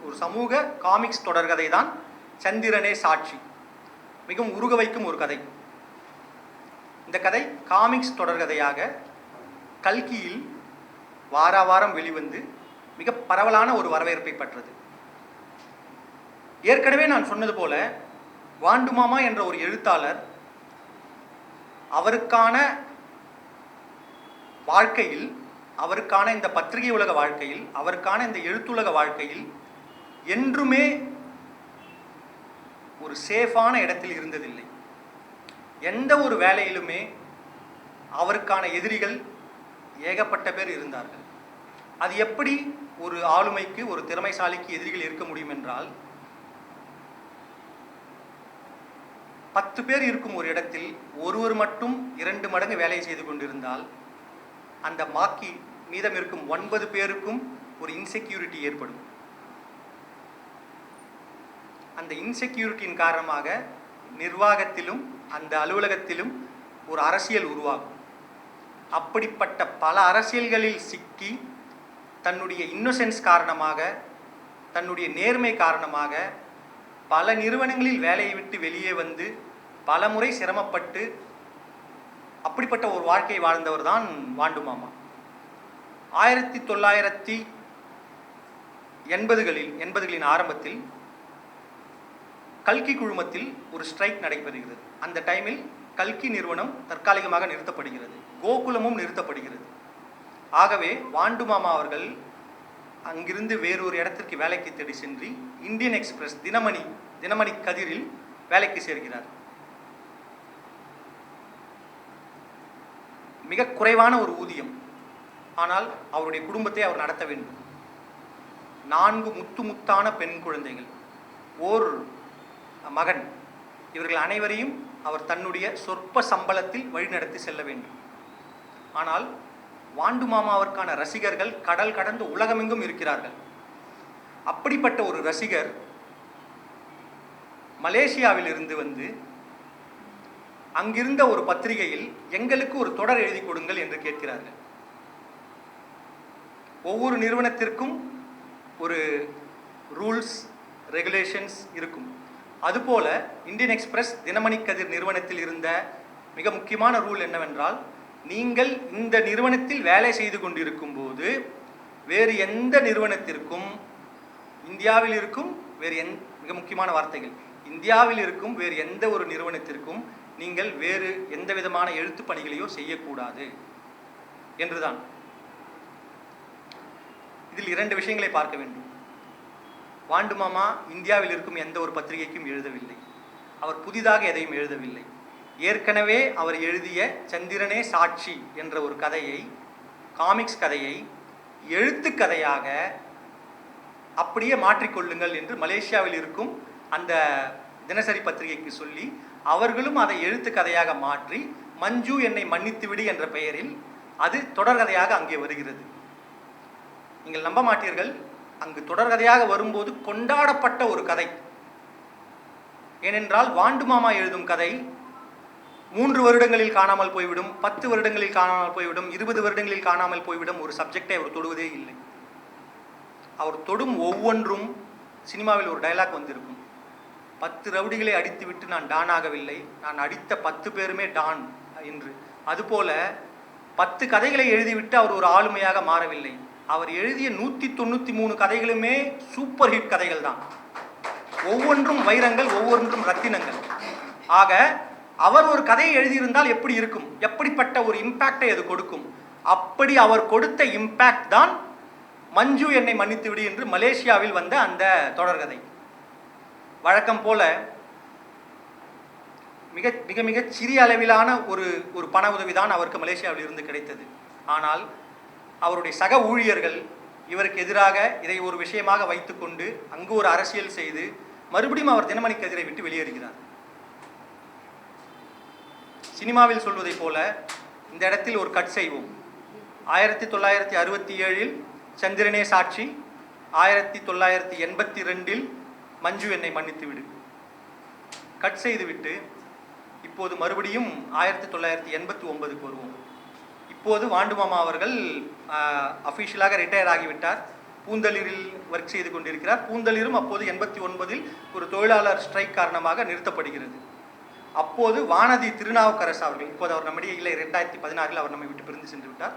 ஒரு சமூக காமிக்ஸ் தொடர்கதை தான் சந்திரனே சாட்சி. மிகவும் உருக வைக்கும் ஒரு கதை. இந்த கதை காமிக்ஸ் தொடர்கதையாக கல்கியில் வாரம் வெளிவந்து மிக பரவலான ஒரு வரவேற்பை பெற்றது. ஏற்கனவே நான் சொன்னது போல வாண்டு மாமா என்ற ஒரு எழுத்தாளர் அவருக்கான வாழ்க்கையில், அவருக்கான இந்த பத்திரிகை உலக வாழ்க்கையில், அவருக்கான இந்த எழுத்துலக வாழ்க்கையில் என்றுமே ஒரு சேஃபான இடத்தில் இருந்ததில்லை. எந்த ஒரு வேலையிலுமே அவருக்கான எதிரிகள் ஏகப்பட்ட பேர் இருந்தார்கள். அது எப்படி ஒரு ஆளுமைக்கு, ஒரு திறமைசாலிக்கு எதிரிகள் இருக்க முடியும் என்றால், 10 பேர் இருக்கும் ஒரு இடத்தில் ஒருவர் மட்டும் 2 மடங்கு வேலை செய்து கொண்டிருந்தால் அந்த மாக்கி மீதம் இருக்கும் 9 பேருக்கும் ஒரு இன்செக்யூரிட்டி ஏற்படும். அந்த இன்செக்யூரிட்டியின் காரணமாக நிர்வாகத்திலும் அந்த அலுவலகத்திலும் ஒரு அரசியல் உருவாகும். அப்படிப்பட்ட பல அரசியல்களில் சிக்கி தன்னுடைய இன்னோசென்ஸ் காரணமாக, தன்னுடைய நேர்மை காரணமாக பல நிறுவனங்களில் வேலையை விட்டு வெளியே வந்து பல முறை சிரமப்பட்டு அப்படிப்பட்ட ஒரு வாழ்க்கை வாழ்ந்தவர் தான் வாண்டு மாமா. 1900 எண்பதுகளின் ஆரம்பத்தில் கல்கி குழுமத்தில் ஒரு ஸ்ட்ரைக் நடைபெறுகிறது. அந்த டைமில் கல்கி நிறுவனம் தற்காலிகமாக நிறுத்தப்படுகிறது, கோகுலமும் நிறுத்தப்படுகிறது. ஆகவே வாண்டுமாமா அவர்கள் அங்கிருந்து வேறொரு இடத்திற்கு வேலைக்கு தேடி சென்று இந்தியன் எக்ஸ்பிரஸ் தினமணி கதிரில் வேலைக்கு சேர்கிறார். மிக குறைவான ஒரு ஊதியம், ஆனால் அவருடைய குடும்பத்தை அவர் நடத்த வேண்டும். 4 முத்தான பெண் குழந்தைகள், ஓர் மகன். இவர்கள் அனைவரையும் அவர் தன்னுடைய சொற்ப சம்பளத்தில் வழிநடத்தி செல்ல வேண்டும். ஆனால் வாண்டுமாமாவிற்கான ரசிகர்கள் கடல் கடந்து உலகமெங்கும் இருக்கிறார்கள். அப்படிப்பட்ட ஒரு ரசிகர் மலேசியாவில் இருந்து வந்து அங்கிருந்த ஒரு பத்திரிகையில் எங்களுக்கு ஒரு தொடர் எழுதி கொடுங்கள் என்று கேட்கிறார்கள். ஒவ்வொரு நிறுவனத்திற்கும் ஒரு ரூல்ஸ் ரெகுலேஷன்ஸ் இருக்கும். அதுபோல இந்தியன் எக்ஸ்பிரஸ் தினமணி கதிர் நிறுவனத்தில் இருந்த மிக முக்கியமான ரூல் என்னவென்றால், நீங்கள் இந்த நிறுவனத்தில் வேலை செய்து கொண்டிருக்கும் போது வேறு எந்த நிறுவனத்திற்கும் இந்தியாவில் இருக்கும் மிக முக்கியமான வார்த்தைகள், இந்தியாவில் இருக்கும் வேறு எந்த ஒரு நிறுவனத்திற்கும் நீங்கள் வேறு எந்த விதமான எழுத்து பணிகளையோ செய்யக்கூடாது என்றுதான். இதில் 2 விஷயங்களை பார்க்க வேண்டும். வாண்டுமாமா இந்தியாவில் இருக்கும் எந்த ஒரு பத்திரிகைக்கும் எழுதவில்லை. அவர் புதிதாக எதையும் எழுதவில்லை. ஏற்கனவே அவர் எழுதிய சந்திரனே சாட்சி என்ற ஒரு கதையை, காமிக்ஸ் கதையை எழுத்து கதையாக அப்படியே மாற்றிக்கொள்ளுங்கள் என்று மலேசியாவில் இருக்கும் அந்த தினசரி பத்திரிகைக்கு சொல்லி, அவர்களும் அதை எழுத்து கதையாக மாற்றி மஞ்சு என்னை மன்னித்துவிடு என்ற பெயரில் அது தொடர்கதையாக அங்கே வருகிறது. நீங்கள் நம்ப மாட்டீர்கள், அங்கு தொடர்கதையாக வரும்போது கொண்டாடப்பட்ட ஒரு கதை. ஏனென்றால் வாண்டுமாமா எழுதும் கதை 3 வருடங்களில் காணாமல் போய்விடும், 10 வருடங்களில் காணாமல் போய்விடும், 20 வருடங்களில் காணாமல் போய்விடும். ஒரு சப்ஜெக்டை அவர் தொடுவதே இல்லை. அவர் தொடும் ஒவ்வொன்றும், சினிமாவில் ஒரு டயலாக் வந்திருக்கும், 10 ரவுடிகளை அடித்து விட்டு நான் டான் ஆகவில்லை, நான் அடித்த 10 பேருமே டான் என்று. அதுபோல 10 கதைகளை எழுதிவிட்டு அவர் ஒரு ஆளுமையாக மாறவில்லை. அவர் எழுதிய 193 கதைகளுமே சூப்பர் ஹிட் கதைகள் தான். ஒவ்வொன்றும் வைரங்கள், ஒவ்வொன்றும் ரத்தினங்கள். ஆக அவர் ஒரு கதையை எழுதியிருந்தால் எப்படி இருக்கும், எப்படிப்பட்ட ஒரு இம்பாக்டை அது கொடுக்கும். அப்படி அவர் கொடுத்த இம்பாக்ட் தான் மஞ்சு என்னை மன்னித்துவிடு என்று மலேசியாவில் வந்த அந்த தொடர்கதை. வழக்கம் போல மிக மிக மிக சிறிய அளவிலான ஒரு பண உதவி தான் அவருக்கு மலேசியாவில் இருந்து கிடைத்தது. ஆனால் அவருடைய சக ஊழியர்கள் இவருக்கு எதிராக இதை ஒரு விஷயமாக வைத்துக்கொண்டு அங்கு ஒரு அரசியல் செய்து மறுபடியும் அவர் தினமணி கதிரை விட்டு வெளியேறுகிறார். சினிமாவில் சொல்வதை போல இந்த இடத்தில் ஒரு கட் செய்வோம். 1967 சந்திரனே சாட்சி, 1982 மஞ்சு என்னை மன்னித்து விடு. கட் செய்துவிட்டு இப்போது மறுபடியும் 1989 வருவோம். இப்போது வாண்டுமாமா அவர்கள் அஃபிஷியலாக ரிட்டையர் ஆகிவிட்டார். பூந்தளிரில் ஒர்க் செய்து கொண்டிருக்கிறார். பூந்தளிரும் அப்போது 89 ஒரு தொழிலாளர் ஸ்ட்ரைக் காரணமாக நிறுத்தப்படுகிறது. அப்போது வானதி திருநாவுக்கரசு அவர்கள், இப்போது அவர் நம்மிடையே இல்லை, 2016 அவர் நம்மை விட்டு பிரிந்து சென்று விட்டார்.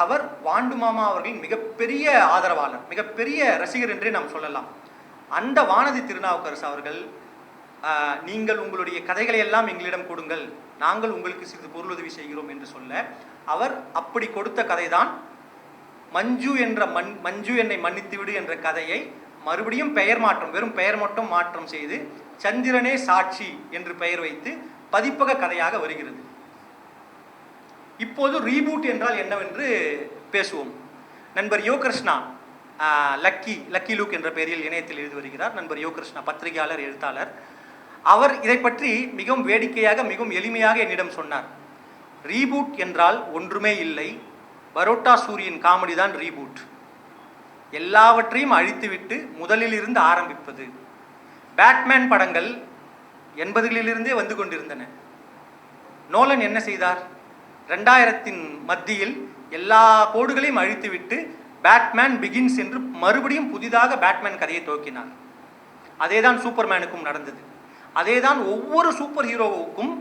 அவர் வாண்டுமாமா அவர்களின் மிகப்பெரிய ஆதரவாளர், மிகப்பெரிய ரசிகர் என்றே நாம் சொல்லலாம். அந்த வானதி திருநாவுக்கரசு அவர்கள், நீங்கள் உங்களுடைய கதைகளை எல்லாம் எங்களிடம் கொடுங்கள், நாங்கள் உங்களுக்கு சிறிது பொருளுதவி செய்கிறோம் என்று சொல்ல, அவர் அப்படி கொடுத்த கதைதான் மஞ்சு என்னை மன்னித்துவிடு என்ற கதையை மறுபடியும் பெயர் மாற்றம், வெறும் பெயர் மட்டும் மாற்றம் செய்து சந்திரனே சாட்சி என்று பெயர் வைத்து பதிப்பக கதையாக வருகிறது. இப்போது ரீபூட் என்றால் என்னவென்று பேசுவோம். நண்பர் யோகிருஷ்ணா லக்கி லூக் என்ற பெயரில் இணையத்தில் எழுதி வருகிறார். நண்பர் யோகிருஷ்ணா பத்திரிகையாளர், எழுத்தாளர். அவர் இதை பற்றி மிகவும் வேடிக்கையாக, மிகவும் எளிமையாக என்னிடம் சொன்னார். ரீபூட் என்றால் ஒன்றுமே இல்லை, பரோட்டா சூரியின் காமெடி தான் ரீபூட். எல்லாவற்றையும் அழித்துவிட்டு முதலில் இருந்து ஆரம்பிப்பது. பேட்மேன் படங்கள் 80களிலிருந்தே வந்து கொண்டிருந்தன. நோலன் என்ன செய்தார்? 2000 மத்தியில் எல்லா கோடுகளையும் அழித்துவிட்டு பேட்மேன் பிகின்ஸ் என்று மறுபடியும் புதிதாக பேட்மேன் கதையை துவக்கினார். அதேதான் சூப்பர்மேனுக்கும் நடந்தது. அதேதான் ஒவ்வொரு சூப்பர் ஹீரோவுக்கும்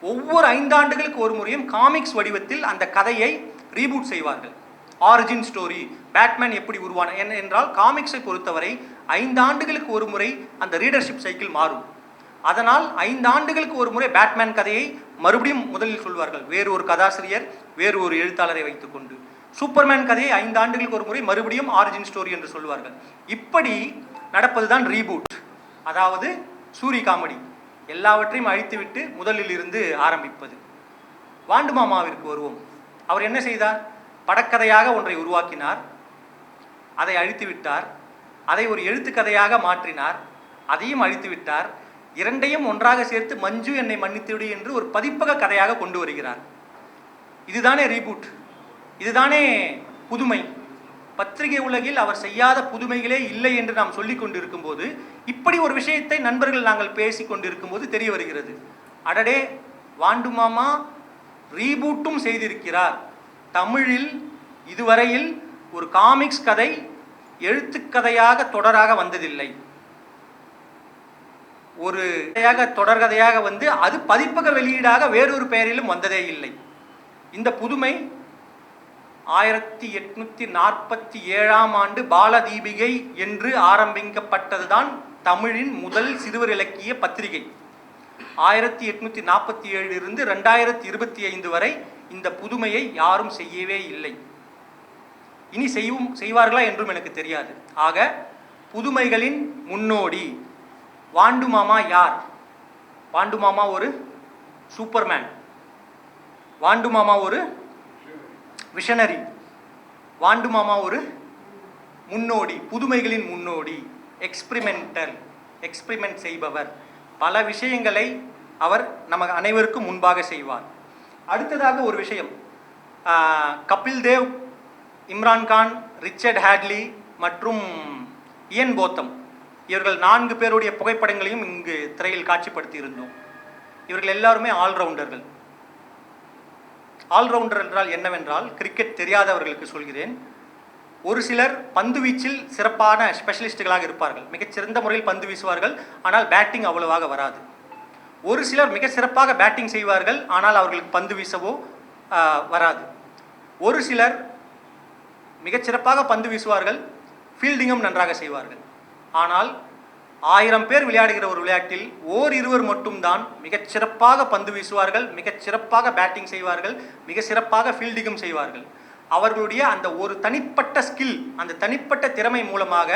ஒவ்வொரு 5 ஆண்டுகளுக்கு ஒரு முறையும் காமிக்ஸ் வடிவத்தில் அந்த கதையை ரீபூட் செய்வார்கள். ஆரிஜின் ஸ்டோரி, பேட்மேன் எப்படி உருவான என்றால் காமிக்ஸை பொறுத்தவரை 5 ஆண்டுகளுக்கு ஒரு முறை அந்த ரீடர்ஷிப் சைக்கிள் மாறும். அதனால் 5 ஆண்டுகளுக்கு ஒரு முறை பேட்மேன் கதையை மறுபடியும் முதலில் சொல்வார்கள், வேறு ஒரு கதாசிரியர், வேறு ஒரு எழுத்தாளரை வைத்துக்கொண்டு. சூப்பர்மேன் கதையை 5 ஆண்டுகளுக்கு ஒரு முறை மறுபடியும் ஆரிஜின் ஸ்டோரி என்று சொல்வார்கள். இப்படி நடப்பதுதான் ரீபூட், அதாவது சூரி காமெடி. எல்லாவற்றையும் அழித்துவிட்டு முதலில் இருந்து ஆரம்பிப்பது. வாண்டு மாமாவிற்கு வருவோம். அவர் என்ன செய்தார்? படக்கதையாக ஒன்றை உருவாக்கினார், அதை அழித்து விட்டார். அதை ஒரு எழுத்துக்கதையாக மாற்றினார், அதையும் அழித்து விட்டார். இரண்டையும் ஒன்றாக சேர்த்து மஞ்சு என்னை மன்னித்துவிடு என்று ஒரு பதிப்பக கதையாக கொண்டு வருகிறார். இதுதானே ரீபூட், இதுதானே புதுமை. பத்திரிகை உலகில் அவர் செய்யாத புதுமைகளே இல்லை என்று நாம் சொல்லிக் கொண்டிருக்கும் போது, இப்படி ஒரு விஷயத்தை நண்பர்கள் நாங்கள் பேசி கொண்டிருக்கும் போது தெரிய வருகிறது, அடடே வாண்டு மாமா ரீபூட்டும் செய்திருக்கிறார். தமிழில் இதுவரையில் ஒரு காமிக்ஸ் கதை எழுத்துக்கதையாக தொடராக வந்ததில்லை. ஒரு தொடர்கதையாக வந்து அது பதிப்பக வெளியீடாக வேறொரு பெயரிலும் வந்ததே இல்லை. இந்த புதுமை 1847ஆம் ஆண்டு பாலதீபிகை என்று ஆரம்பிக்கப்பட்டதுதான் தமிழின் முதல் சிறுவர் இலக்கிய பத்திரிகை. 1847 இருந்து 2025 வரை இந்த புதுமையை யாரும் செய்யவே இல்லை. இனி செய்வார்களா என்றும் எனக்கு தெரியாது. ஆக புதுமைகளின் முன்னோடி வாண்டு மாமா யார்? வாண்டு மாமா ஒரு சூப்பர்மேன், வாண்டு மாமா ஒரு விஷனரி, வாண்டு மாமா ஒரு முன்னோடி, புதுமைகளின் முன்னோடி, எக்ஸ்பிரிமெண்ட் செய்பவர். பல விஷயங்களை அவர் நமக்கு அனைவருக்கும் முன்பாக செய்வார். அடுத்ததாக ஒரு விஷயம், கபில் தேவ், இம்ரான்கான், ரிச்சர்ட் ஹேட்லி மற்றும் இயன் போத்தம், இவர்கள் 4 பேருடைய புகைப்படங்களையும் இங்கு திரையில் காட்சிப்படுத்தி இருந்தோம். இவர்கள் எல்லாருமே ஆல்ரவுண்டர்கள். ஆல்ரவுண்டர் என்றால் என்னவென்றால், கிரிக்கெட் தெரியாதவர்களுக்கு சொல்கிறேன், ஒரு சிலர் பந்து வீச்சில் சிறப்பான ஸ்பெஷலிஸ்டுகளாக இருப்பார்கள், மிகச்சிறந்த முறையில் பந்து வீசுவார்கள், ஆனால் பேட்டிங் அவ்வளவாக வராது. ஒரு சிலர் மிக சிறப்பாக பேட்டிங் செய்வார்கள், ஆனால் அவர்களுக்கு பந்து வீசவோ வராது. ஒரு சிலர் மிகச்சிறப்பாக பந்து வீசுவார்கள், ஃபீல்டிங்கும் நன்றாக செய்வார்கள். ஆனால் 1000 பேர் விளையாடுகிற ஒரு விளையாட்டில் இருவர் மட்டும்தான் மிகச்சிறப்பாக பந்து வீசுவார்கள், மிகச்சிறப்பாக பேட்டிங் செய்வார்கள், மிக சிறப்பாக ஃபீல்டிங்கும் செய்வார்கள். அவர்களுடைய அந்த ஒரு தனிப்பட்ட ஸ்கில், அந்த தனிப்பட்ட திறமை மூலமாக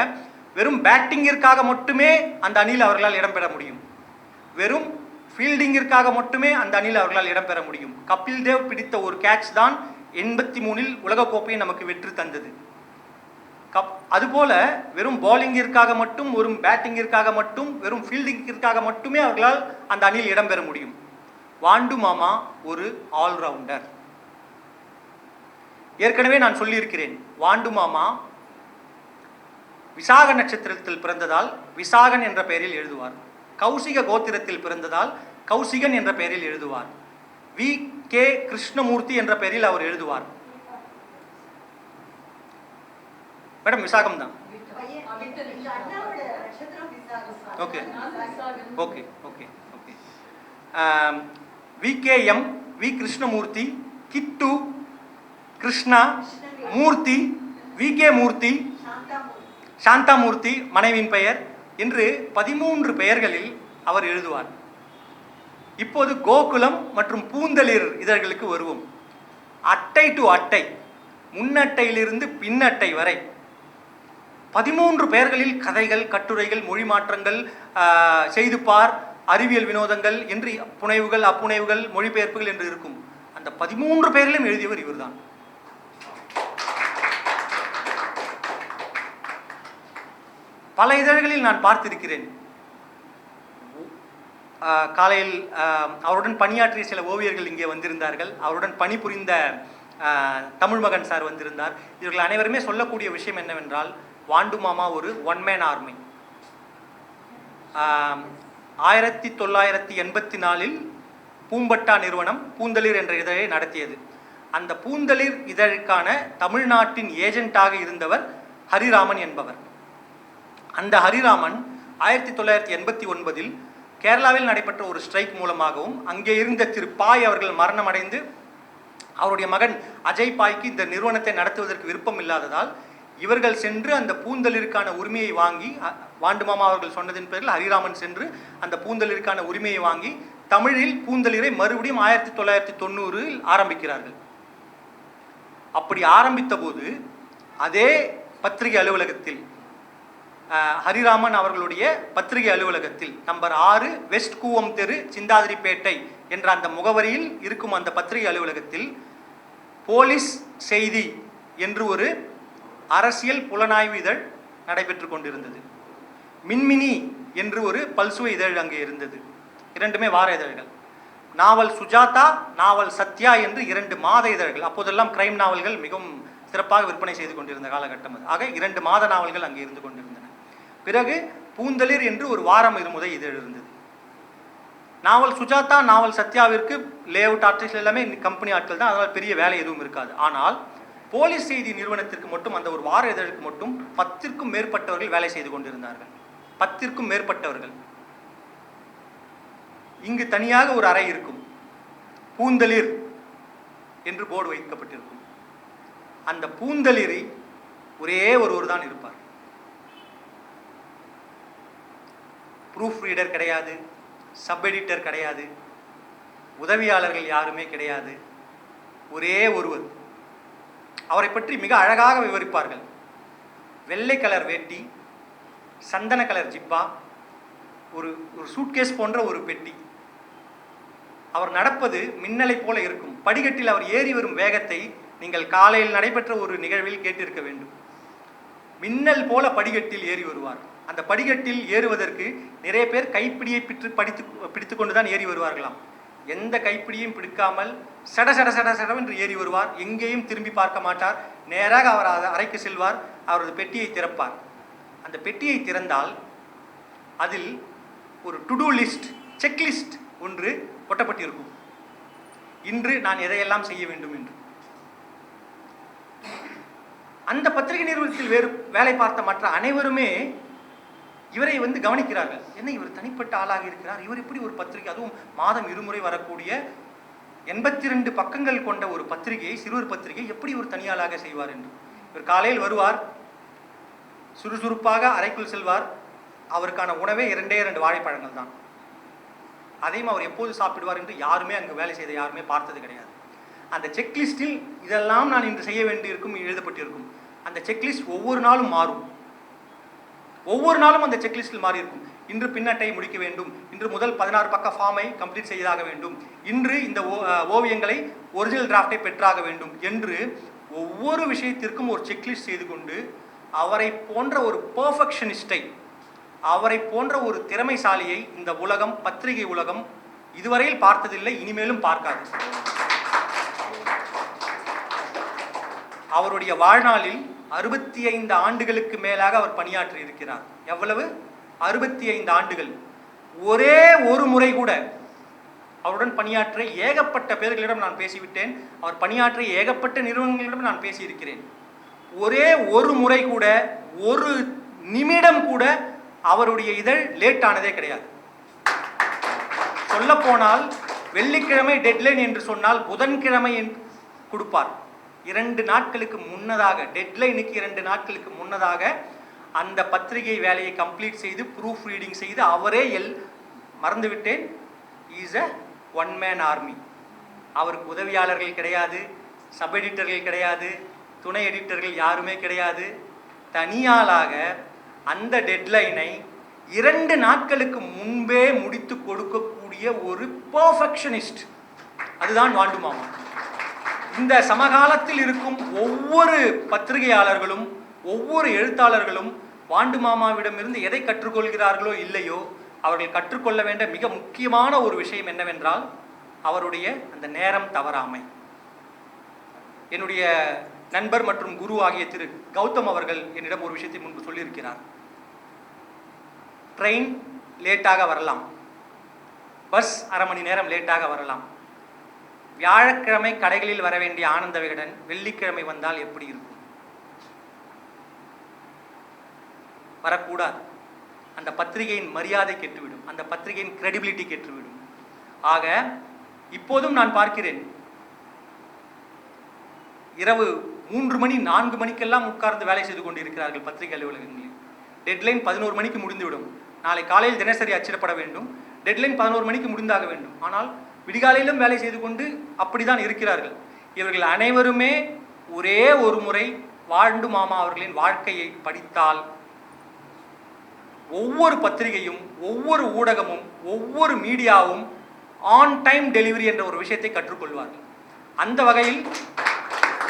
வெறும் பேட்டிங்கிற்காக மட்டுமே அந்த அணியில் அவர்களால் இடம்பெற முடியும், வெறும் ஃபீல்டிங்கிற்காக மட்டுமே அந்த அணியில் அவர்களால் இடம்பெற முடியும். கபில் தேவ் பிடித்த ஒரு கேட்ச் தான் 83இல் உலகக்கோப்பையை நமக்கு வெற்றி தந்தது. அதுபோல வெறும் பாலிங்கிற்காக மட்டும், வெறும் பேட்டிங்கிற்காக மட்டும், வெறும் ஃபீல்டிங்கிற்காக மட்டுமே அவர்களால் அந்த அணியில் இடம்பெற முடியும். வாண்டு மாமா ஒரு ஆல்ரவுண்டர். ஏற்கனவே நான் சொல்லியிருக்கிறேன், வாண்டு மாமா விசாக நட்சத்திரத்தில் பிறந்ததால் விசாகன் என்ற பெயரில் எழுதுவார், கௌசிக கோத்திரத்தில் பிறந்ததால் கௌசிகன் என்ற பெயரில் எழுதுவார், வி.கே. கிருஷ்ணமூர்த்தி என்ற பெயரில் அவர் எழுதுவார். மேடம் விசாகம் தான். Okay okay okay okay. VKM., V. Krishnamoorthy, Kittu, Krishna, Moorthy, VK. Moorthy, Shanthamoorthy மனைவியின் பெயர் என்று 13 பெயர்களில் அவர் எழுதுவார். இப்போது கோகுலம் மற்றும் பூந்தளிர் இதழ்களுக்கு வருவோம். அட்டை டு அட்டை, முன்னட்டையிலிருந்து பின்னட்டை வரை 13 பெயர்களில் கதைகள், கட்டுரைகள், மொழி மாற்றங்கள், செய்துப்பார், அறிவியல் வினோதங்கள் என்று புனைவுகள், அப்புனைவுகள், மொழிபெயர்ப்புகள் என்று இருக்கும். அந்த 13 பெயர்களும் எழுதியவர் இவர்தான். பல இதழ்களில் நான் பார்த்திருக்கிறேன். காலையில் அவருடன் பணியாற்றிய சில ஓவியர்கள் இங்கே வந்திருந்தார்கள். அவருடன் பணிபுரிந்த தமிழ் மகன் சார் வந்திருந்தார். இவர்கள் அனைவருமே சொல்லக்கூடிய விஷயம் என்னவென்றால், வாண்டு மாமா ஒரு ஒன்-மேன் ஆர்மி. 1984இல் பூம்பட்டா நிறுவனம் பூந்தளிர் என்ற இதழை நடத்தியது. அந்த பூந்தளிர் இதழுக்கான தமிழ்நாட்டின் ஏஜென்ட்டாக இருந்தவர் ஹரிராமன் என்பவர். அந்த ஹரிராமன் 1989இல் கேரளாவில் நடைபெற்ற ஒரு ஸ்ட்ரைக் மூலமாகவும், அங்கே இருந்த திரு பாய் அவர்கள் மரணமடைந்து அவருடைய மகன் அஜய் பாய்க்கு இந்த நிறுவனத்தை நடத்துவதற்கு விருப்பம் இல்லாததால் இவர்கள் சென்று அந்த பூந்தளிருக்கான உரிமையை வாங்கி, வாண்டுமாமா அவர்கள் சொன்னதின் பேரில் ஹரிராமன் சென்று அந்த பூந்தளிருக்கான உரிமையை வாங்கி தமிழில் பூந்தளிரை மறுபடியும் 1990 ஆரம்பிக்கிறார்கள். அப்படி ஆரம்பித்த போது அதே பத்திரிகை அலுவலகத்தில், ஹரிராமன் அவர்களுடைய பத்திரிகை அலுவலகத்தில் நம்பர் 6 வெஸ்ட் கூவம் தெரு, சிந்தாதிரிப்பேட்டை என்ற அந்த முகவரியில் இருக்கும் அந்த பத்திரிகை அலுவலகத்தில் போலீஸ் செய்தி என்று ஒரு அரசியல் புலனாய்வு இதழ் நடைபெற்று கொண்டிருந்தது. மின்மினி என்று ஒரு பல்சுவை இதழ் அங்கே இருந்தது. இரண்டுமே வார இதழ்கள். நாவல் சுஜாதா, நாவல் சத்யா என்று 2 மாத இதழ்கள். அப்போதெல்லாம் கிரைம் நாவல்கள் மிகவும் சிறப்பாக விற்பனை செய்து கொண்டிருந்த காலகட்டம் அது. ஆக 2 மாத நாவல்கள் அங்கே இருந்து கொண்டிருந்தன. பிறகு பூந்தளிர் என்று ஒரு வாரம் இருமுறை இதழ் இருந்தது. நாவல் சுஜாதா, நாவல் சத்யாவிற்கு லேஅவுட் ஆர்டிஸ்ட் எல்லாமே கம்பெனி ஆட்கள் தான், அதனால் பெரிய வேலை எதுவும் இருக்காது. ஆனால் போலீஸ் செய்தி நிறுவனத்திற்கு மட்டும், அந்த ஒரு வார இதழுக்கு மட்டும் 10க்கும் மேற்பட்டவர்கள் வேலை செய்து கொண்டிருந்தார்கள். 10க்கும் மேற்பட்டவர்கள். இங்கு தனியாக ஒரு அறை இருக்கும், பூந்தளிர் என்று போர்டு வைக்கப்பட்டிருக்கும். அந்த பூந்தளிரை ஒரே ஒருவர் தான் இருப்பார். ப்ரூஃப் ரீடர் கிடையாது, சப் எடிட்டர் கிடையாது, உதவியாளர்கள் யாருமே கிடையாது. ஒரே ஒருவர். அவரை பற்றி மிக அழகாக விவரிப்பார்கள். வெள்ளை கலர் வேட்டி, சந்தன கலர் ஜிப்பா, ஒரு சூட்கேஸ் போன்ற ஒரு பெட்டி. அவர் நடப்பது மின்னலை போல இருக்கும். படிக்கட்டில் அவர் ஏறி வரும் வேகத்தை நீங்கள் காலையில் நடைபெற்ற ஒரு நிகழ்வில் கேட்டிருக்க வேண்டும். மின்னல் போல படிக்கட்டில் ஏறி வருவார். அந்த படிக்கட்டில் ஏறுவதற்கு நிறைய பேர் கைப்பிடியை பிடித்து கொண்டுதான் ஏறி வருவார்களாம். எந்த கைப்பிடியும் பிடிக்காமல் சட சட சட சடவென்று ஏறி வருவார். எங்கேயும் திரும்பி பார்க்க மாட்டார். நேராக அவர் அறைக்கு செல்வார். அவரது பெட்டியை திறப்பார். அந்த பெட்டியை திறந்தால் அதில் ஒரு டு-டூ லிஸ்ட், செக்லிஸ்ட் ஒன்று ஒட்டப்பட்டிருக்கும். இன்று நான் எதையெல்லாம் செய்ய வேண்டும் என்று. அந்த பத்திரிகை நிறுவனத்தில் வேலை பார்த்த மற்ற அனைவருமே இவரை கவனிக்கிறார்கள். என்ன இவர் தனிப்பட்ட ஆளாக இருக்கிறார், இவர் இப்படி ஒரு பத்திரிகை, அதுவும் மாதம் 2 முறை வரக்கூடிய 82 பக்கங்கள் கொண்ட ஒரு பத்திரிகையை, சிறுவர் பத்திரிகை, எப்படி ஒரு தனியாளாக செய்வார் என்று. இவர் காலையில் வருவார், சுறுசுறுப்பாக அறைக்குள் செல்வார். அவருக்கான உணவே 2 வாழைப்பழங்கள் தான். அதையும் அவர் எப்போது சாப்பிடுவார் என்று யாருமே அங்கு வேலை செய்த யாருமே பார்த்தது கிடையாது. அந்த செக்லிஸ்டில் இதெல்லாம் நான் இன்று செய்ய வேண்டியிருக்கும் எழுதப்பட்டிருக்கும். அந்த செக்லிஸ்ட் ஒவ்வொரு நாளும் மாறும். ஒவ்வொரு நாளும் அந்த செக்லிஸ்டில் மாறி இருக்கும். இன்று பின்னட்டை முடிக்க வேண்டும், இன்று முதல் 16 பக்க ஃபார்மை கம்ப்ளீட் செய்தாக வேண்டும், இன்று இந்த ஓவியங்களை ஒரிஜினல் டிராஃப்டை பெற்றாக வேண்டும் என்று ஒவ்வொரு விஷயத்திற்கும் ஒரு செக்லிஸ்ட் செய்து கொண்டு அவரை போன்ற ஒரு பெர்ஃபெக்ஷனிஸ்டை, அவரை போன்ற ஒரு திறமைசாலியை இந்த உலகம், பத்திரிகை உலகம் இதுவரையில் பார்த்ததில்லை, இனிமேலும் பார்க்காது. அவருடைய வாழ்நாளில் 65 ஆண்டுகளுக்கு மேலாக அவர் பணியாற்றி இருக்கிறார். எவ்வளவு? 65 ஆண்டுகள். ஒரே ஒரு முறை கூட அவருடன் பணியாற்ற ஏகப்பட்ட பேர்களிடம் நான் பேசிவிட்டேன். அவர் பணியாற்றிய ஏகப்பட்ட நிறுவனங்களிடம் நான் பேசியிருக்கிறேன். ஒரே ஒரு முறை கூட, ஒரு நிமிடம் கூட அவருடைய இதழ் லேட் ஆனதே கிடையாது. சொல்ல போனால் வெள்ளிக்கிழமை டெட்லைன் என்று சொன்னால் புதன்கிழமை கொடுப்பார். 2 நாட்களுக்கு முன்னதாக, டெட்லைனுக்கு 2 நாட்களுக்கு முன்னதாக அந்த பத்திரிகை வேலையை கம்ப்ளீட் செய்து ப்ரூஃப் ரீடிங் செய்து அவரே மறந்துவிட்டேன், is a one man army. அவருக்கு உதவியாளர்கள் கிடையாது, சப் எடிட்டர்கள் கிடையாது, துணை எடிட்டர்கள் யாருமே கிடையாது. தனியாளாக அந்த டெட்லைனை 2 நாட்களுக்கு முன்பே முடித்து கொடுக்கக்கூடிய ஒரு பெர்ஃபெக்ஷனிஸ்ட். அதுதான் வாண்டுமாமா. இந்த சமகாலத்தில் இருக்கும் ஒவ்வொரு பத்திரிகையாளர்களும், ஒவ்வொரு எழுத்தாளர்களும் வாண்டுமாமாவிடமிருந்து எதை கற்றுக்கொள்கிறார்களோ இல்லையோ, அவர்கள் கற்றுக்கொள்ள வேண்டிய மிக முக்கியமான ஒரு விஷயம் என்னவென்றால் அவருடைய அந்த நேரம் தவறாமை. என்னுடைய நண்பர் மற்றும் குரு ஆகிய திரு கௌதம் அவர்கள் என்னிடம் ஒரு விஷயத்தை முன்பு சொல்லியிருக்கிறார். ட்ரெயின் லேட்டாக வரலாம், பஸ் அரை மணி நேரம் லேட்டாக வரலாம். வியாழக்கிழமை கடைகளில் வர வேண்டிய ஆனந்த விகடன் வெள்ளிக்கிழமை வந்தால் எப்படி இருக்கும்? வரக்கூடாது. அந்த பத்திரிகையின் மரியாதை கெட்டுவிடும், அந்த பத்திரிகையின் கிரெடிபிலிட்டி கெட்டுவிடும். ஆக இப்போதும் நான் பார்க்கிறேன், இரவு 3 மணி 4 மணிக்கெல்லாம் உட்கார்ந்து வேலை செய்து கொண்டிருக்கிறார்கள் பத்திரிகை அலுவலகங்களில். டெட்லைன் 11 மணிக்கு முடிந்துவிடும். நாளை காலையில் தினசரி அச்சிடப்பட வேண்டும். டெட்லைன் 11 மணிக்கு முடிந்தாக வேண்டும். ஆனால் விடிகாலையிலும் வேலை செய்து கொண்டு அப்படிதான் இருக்கிறார்கள். இவர்கள் அனைவருமே ஒரே ஒரு முறை வாண்டு மாமா அவர்களின் வாழ்க்கையை படித்தால் ஒவ்வொரு பத்திரிகையும், ஒவ்வொரு ஊடகமும், ஒவ்வொரு மீடியாவும் ஆன் டைம் டெலிவரி என்ற ஒரு விஷயத்தை கற்றுக்கொள்வார்கள். அந்த வகையில்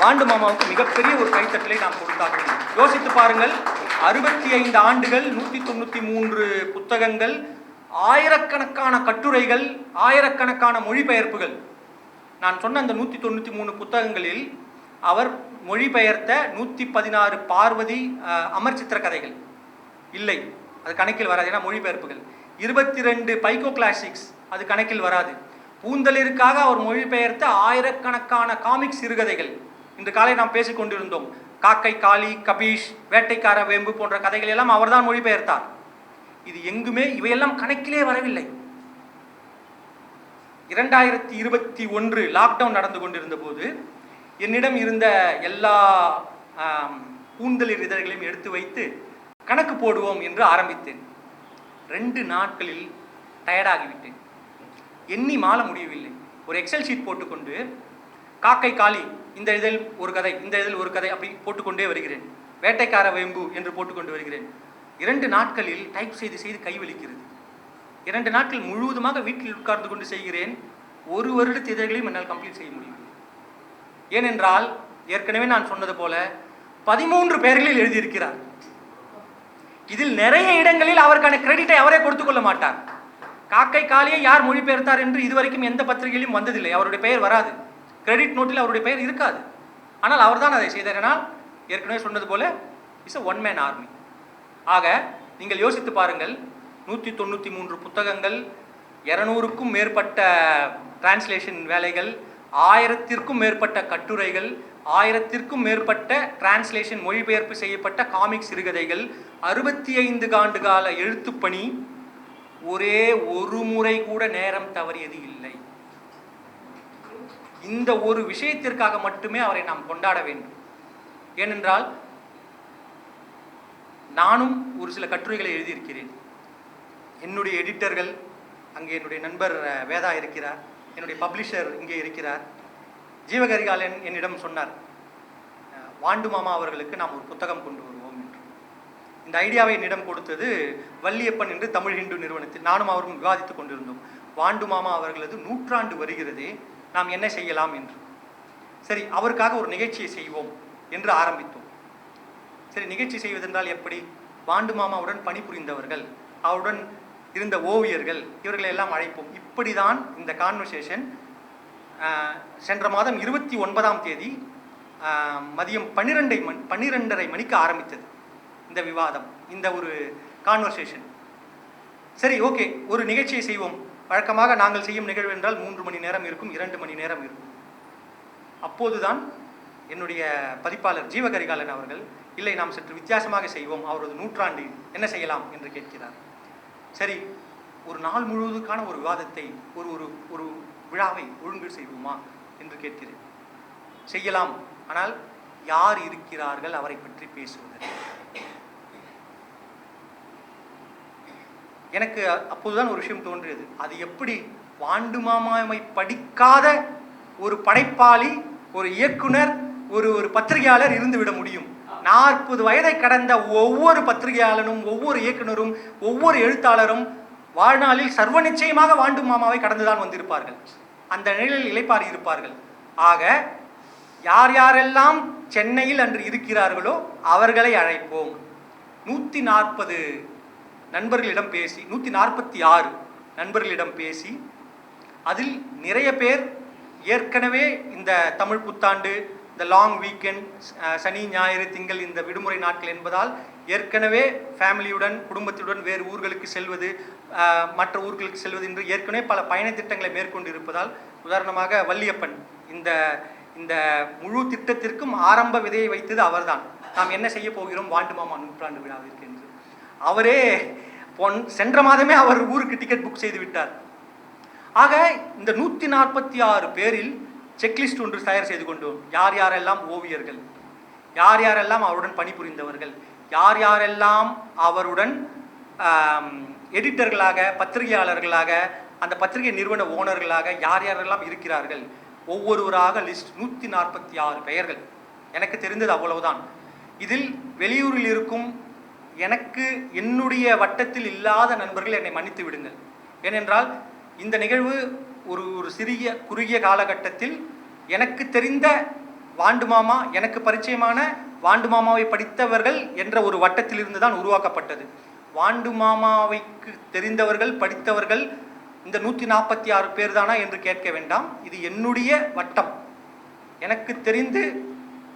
வாண்டு மாமாவுக்கு மிகப்பெரிய ஒரு கைத்தட்டலை நாம் கொடுத்தாக வேண்டும். யோசித்து பாருங்கள், 65 ஆண்டுகள், 193 புத்தகங்கள், ஆயிரக்கணக்கான கட்டுரைகள், ஆயிரக்கணக்கான மொழிபெயர்ப்புகள். நான் சொன்ன அந்த 193 புத்தகங்களில் அவர் மொழிபெயர்த்த 116 பார்வதி அமர் சித்திர கதைகள் இல்லை, அது கணக்கில் வராது, ஏன்னா மொழிபெயர்ப்புகள். 22 பைகோ கிளாசிக்ஸ், அது கணக்கில் வராது. பூந்தளிருக்காக அவர் மொழிபெயர்த்த ஆயிரக்கணக்கான காமிக்ஸ் சிறுகதைகள். இன்று காலை நாம் பேசிக் கொண்டிருந்தோம். காக்கை காளி, கபீஷ், வேட்டைக்கார வேம்பு போன்ற கதைகள் எல்லாம் அவர்தான் மொழிபெயர்த்தார். இது எங்குமே இவையெல்லாம் கணக்கிலே வரவில்லை. 2021 லாக்டவுன் நடந்து கொண்டிருந்த போது என்னிடம் இருந்த எல்லா பூந்தளிர் இதழ்களையும் எடுத்து வைத்து கணக்கு போடுவோம் என்று ஆரம்பித்தேன். 2 நாட்களில் டயர்டாகிவிட்டேன். எண்ணி மாள முடியவில்லை. ஒரு எக்ஸல் ஷீட் போட்டுக்கொண்டு காக்கை காளி, இந்த இதழ் ஒரு கதை, இந்த இதழ் ஒரு கதை, அப்படி போட்டுக்கொண்டே வருகிறேன். வேட்டைக்கார வேம்பு என்று போட்டுக்கொண்டு வருகிறேன். 2 நாட்களில் டைப் செய்து செய்து கைவலிக்கிறது. 2 நாட்கள் முழுவதுமாக வீட்டில் உட்கார்ந்து கொண்டு செய்கிறேன். 1 வருட இதழ்களையும் என்னால் கம்ப்ளீட் செய்ய முடியும். ஏனென்றால் ஏற்கனவே நான் சொன்னது போல 13 பெயர்களில் எழுதியிருக்கிறார். இதில் நிறைய இடங்களில் அவருக்கான கிரெடிட்டை அவரே கொடுத்துக் கொள்ள மாட்டார். காக்கை காளியை யார் மொழிபெயர்த்தார் என்று இதுவரைக்கும் எந்த பத்திரிகையிலும் வந்ததில்லை. அவருடைய பெயர் வராது, கிரெடிட் நோட்டில் அவருடைய பெயர் இருக்காது. ஆனால் அவர் தான் அதை செய்தார். ஏனால் ஏற்கனவே சொன்னது போல இஸ் ஒன் மேன் ஆர்மி. ஆக நீங்கள் யோசித்து பாருங்கள், 193 புத்தகங்கள், 200க்கும் மேற்பட்ட டிரான்ஸ்லேஷன் வேலைகள், 1000த்திற்கும் மேற்பட்ட கட்டுரைகள், 1000த்திற்கும் மேற்பட்ட டிரான்ஸ்லேஷன் மொழிபெயர்ப்பு செய்யப்பட்ட காமிக் சிறுகதைகள், 65 ஆண்டு கால எழுத்துப்பணி, ஒரே ஒரு முறை கூட நேரம் தவறியது இல்லை. இந்த ஒரு விஷயத்திற்காக மட்டுமே அவரை நாம் கொண்டாட வேண்டும். ஏனென்றால் நானும் ஒரு சில கட்டுரைகளை எழுதியிருக்கிறேன். என்னுடைய எடிட்டர்கள் அங்கே என்னுடைய நண்பர் வேதா இருக்கிறார், என்னுடைய பப்ளிஷர் இங்கே இருக்கிறார். ஜீவகரிகாலன் என்னிடம் சொன்னார், வாண்டு மாமா அவர்களுக்கு நாம் ஒரு புத்தகம் கொண்டு வருவோம் என்று. இந்த ஐடியாவை என்னிடம் கொடுத்தது வள்ளியப்பன் என்று தமிழ் ஹிந்து நிறுவனத்தில் நானும் அவரும் விவாதித்துக் கொண்டிருந்தோம். வாண்டு மாமா அவர்களது 100ஆண்டு வருகிறதே, நாம் என்ன செய்யலாம் என்று. சரி, அவருக்காக ஒரு நிகழ்ச்சியை செய்வோம் என்று ஆரம்பித்தோம். சரி, நிகழ்ச்சி செய்வதென்றால் எப்படி? வாண்டு மாமாவுடன் பணிபுரிந்தவர்கள், அவருடன் இருந்த ஓவியர்கள், இவர்களை எல்லாம் அழைப்போம். இப்படிதான் இந்த கான்வர்சேஷன் சென்ற மாதம் 29ஆம் தேதி மதியம் 12:30 மணிக்கு ஆரம்பித்தது. இந்த விவாதம், இந்த ஒரு கான்வர்சேஷன். சரி, ஓகே, ஒரு நிகழ்ச்சியை செய்வோம். வழக்கமாக நாங்கள் செய்யும் நிகழ்வு என்றால் 3 மணி நேரம் இருக்கும், 2 மணி நேரம் இருக்கும். அப்போதுதான் என்னுடைய பதிப்பாளர் ஜீவகரிகாலன் அவர்கள், இல்லை, நாம் சற்று வித்தியாசமாக செய்வோம், அவரது 100ஆண்டு என்ன செய்யலாம் என்று கேட்கிறார். சரி, ஒரு நாள் முழுவதுக்கான ஒரு விவாதத்தை, ஒரு ஒரு ஒரு விழாவை ஒழுங்கு செய்வோமா என்று கேட்கிறேன். செய்யலாம், ஆனால் யார் இருக்கிறார்கள் அவரை பற்றி பேசுவது? எனக்கு அப்போதுதான் ஒரு விஷயம் தோன்றியது. அது எப்படி வாண்டு மாமாவை படிக்காத ஒரு படைப்பாளி, ஒரு இயக்குனர், ஒரு பத்திரிகையாளர் இருந்துவிட முடியும்? 40 வயதை கடந்த ஒவ்வொரு பத்திரிகையாளரும், ஒவ்வொரு இயக்குனரும், ஒவ்வொரு எழுத்தாளரும் வாழ்நாளில் சர்வ நிச்சயமாக வாண்டு மாமாவை கடந்துதான் வந்திருப்பார்கள். அந்த நிலையில் இளைப்பாறி இருப்பார்கள். ஆக யார் யாரெல்லாம் சென்னையில் அன்று இருக்கிறார்களோ அவர்களை அழைப்போம். 140 நண்பர்களிடம் பேசி, 146 நண்பர்களிடம் பேசி, அதில் நிறைய பேர் ஏற்கனவே இந்த தமிழ் புத்தாண்டு, இந்த லாங் வீக்கெண்ட், சனி ஞாயிறு திங்கள், இந்த விடுமுறை நாட்கள் என்பதால் ஏற்கனவே ஃபேமிலியுடன், குடும்பத்துடன் வேறு ஊர்களுக்கு செல்வது, மற்ற ஊர்களுக்கு செல்வது என்று ஏற்கனவே பல பயண திட்டங்களை மேற்கொண்டு இருப்பதால், உதாரணமாக வள்ளியப்பன், இந்த முழு திட்டத்திற்கும் ஆரம்ப விதையை வைத்தது அவர்தான். நாம் என்ன செய்ய போகிறோம் வாண்டு மாமா 100ஆண்டு விழாவிற்கு என்று அவரே சென்ற மாதமே அவர் ஊருக்கு டிக்கெட் புக் செய்து விட்டார். ஆக இந்த 146 பேரில் செக்லிஸ்ட் ஒன்று தயார் செய்து கொண்டோம். யார் யாரெல்லாம் ஓவியர்கள், யார் யாரெல்லாம் அவருடன் பணிபுரிந்தவர்கள், யார் யாரெல்லாம் அவருடன் எடிட்டர்களாக, பத்திரிகையாளர்களாக, அந்த பத்திரிகை நிறுவன ஓனர்களாக யார் யாரெல்லாம் இருக்கிறார்கள், ஒவ்வொருவராக லிஸ்ட் 146 பெயர்கள். எனக்கு தெரிந்தது அவ்வளவுதான். இதில் வெளியூரில் இருக்கும் எனக்கு என்னுடைய வட்டத்தில் இல்லாத நண்பர்கள் என்னை மன்னித்து விடுங்கள். ஏனென்றால் இந்த நிகழ்வு ஒரு சிறிய குறுகிய காலகட்டத்தில் எனக்கு தெரிந்த வாண்டு மாமா, எனக்கு பரிச்சயமான வாண்டு மாமாவை படித்தவர்கள் என்ற ஒரு வட்டத்திலிருந்து தான் உருவாக்கப்பட்டது. வாண்டு மாமாவைக்கு தெரிந்தவர்கள், படித்தவர்கள் இந்த 146 பேர் தானா என்று கேட்க வேண்டாம். இது என்னுடைய வட்டம். எனக்கு தெரிந்து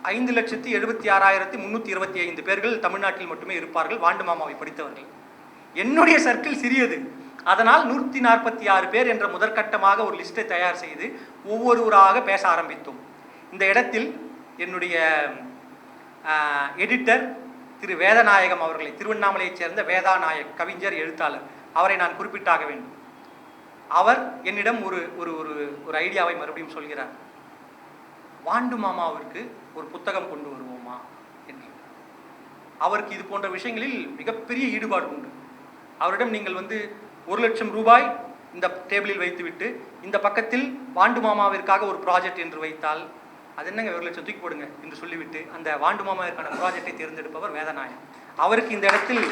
5,76,325 பேர்கள் தமிழ்நாட்டில் மட்டுமே இருப்பார்கள் வாண்டு மாமாவை படித்தவர்கள். என்னுடைய சர்க்கிள் சிறியது. அதனால் 146 பேர் என்ற முதற்கட்டமாக ஒரு லிஸ்ட்டை தயார் செய்து ஒவ்வொருவராக பேச ஆரம்பித்தோம். இந்த இடத்தில் என்னுடைய எடிட்டர் திரு வேதநாயகம் அவர்களை, திருவண்ணாமலையைச் சேர்ந்த வேதாநாயக், கவிஞர், எழுத்தாளர், அவரை நான் குறிப்பிட்டாக வேண்டும். அவர் என்னிடம் ஒரு ஒரு ஒரு ஐடியாவை மறுபடியும் சொல்கிறார். வாண்டு மாமாவிற்கு ஒரு புத்தகம் கொண்டு வருவோமா என்று. அவருக்கு இது போன்ற விஷயங்களில் மிகப்பெரிய ஈடுபாடு உண்டு. அவரிடம் நீங்கள் 1,00,000 ரூபாய் இந்த டேபிளில் வைத்துவிட்டு இந்த பக்கத்தில் வாண்டு மாமாவிற்காக ஒரு ப்ராஜெக்ட் என்று வைத்தால், அது என்னங்க 1,00,000 தூக்கி போடுங்க என்று சொல்லிவிட்டு அந்த வாண்டு மாமாவிற்கான ப்ராஜெக்டை தேர்ந்தெடுப்பவர் வேதநாயகம். அவருக்கு இந்த இடத்தில்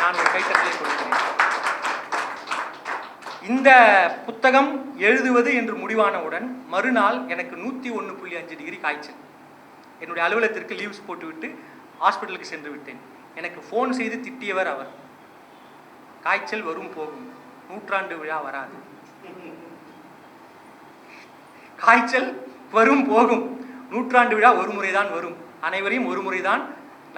நான் ஒரு கைத்தட்டலை கொடுக்கிறேன். இந்த புத்தகம் எழுதுவது என்று முடிவானவுடன் மறுநாள் எனக்கு 101.5 டிகிரி காய்ச்சல். என்னுடைய அலுவலகத்திற்கு லீவ்ஸ் போட்டுவிட்டு ஹாஸ்பிட்டலுக்கு சென்று விட்டேன். எனக்கு ஃபோன் செய்து திட்டியவர் அவர். காய்ச்சல் வரும் போகும், நூற்றாண்டு விழா வராது. காய்ச்சல் வரும் போகும், நூற்றாண்டு விழா ஒரு முறைதான் வரும். அனைவரையும் ஒரு முறைதான்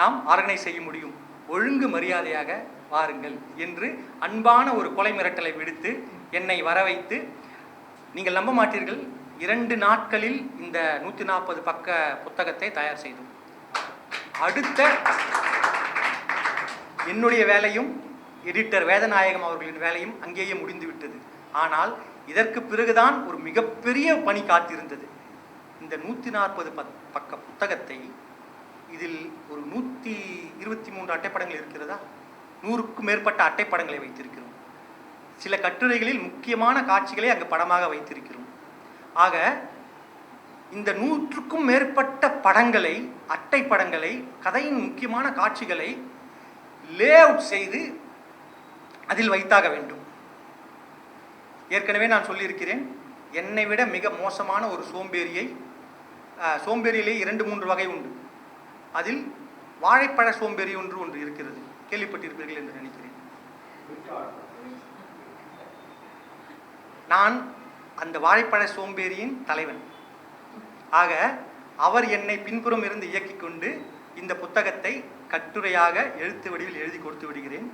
நாம் ஆர்கனைஸ் செய்ய முடியும். ஒழுங்கு மரியாதையாக வாருங்கள் என்று அன்பான ஒரு கொலை மிரட்டலை விடுத்து என்னை வர வைத்து, நீங்கள் நம்ப மாட்டீர்கள், 2 நாட்களில் இந்த 140 பக்க புத்தகத்தை தயார் செய்தோம். அடுத்த என்னுடைய வேலையும் எடிட்டர் வேதநாயகம் அவர்களின் வேலையும் அங்கேயே முடிந்துவிட்டது. ஆனால் இதற்கு பிறகுதான் ஒரு மிகப்பெரிய பணி காத்திருந்தது. இந்த 140 பக்க புத்தகத்தை, இதில் ஒரு 123 அட்டைப்படங்கள் இருக்கிறதா, 100க்கும் மேற்பட்ட அட்டைப்படங்களை வைத்திருக்கிறோம். சில கட்டுரைகளில் முக்கியமான காட்சிகளை அங்கு படமாக வைத்திருக்கிறோம். ஆக இந்த 100க்கும் மேற்பட்ட படங்களை, அட்டைப்படங்களை, கதையின் முக்கியமான காட்சிகளை லே அவுட் செய்து அதில் வைத்தாக வேண்டும். ஏற்கனவே நான் சொல்லியிருக்கிறேன், என்னை விட மிக மோசமான ஒரு சோம்பேறியிலே 2-3 வகை உண்டு. அதில் வாழைப்பழ சோம்பேறி ஒன்று இருக்கிறது. கேள்விப்பட்டிருப்பீர்கள் என்று நினைக்கிறேன். நான் அந்த வாழைப்பழ சோம்பேறியின் தலைவன். ஆக அவர் என்னை பின்புறம் இருந்து இயக்கிக் கொண்டு இந்த புத்தகத்தை கட்டுரையாக எழுத்து வடிவில் எழுதி கொடுத்து விடுகிறேன்.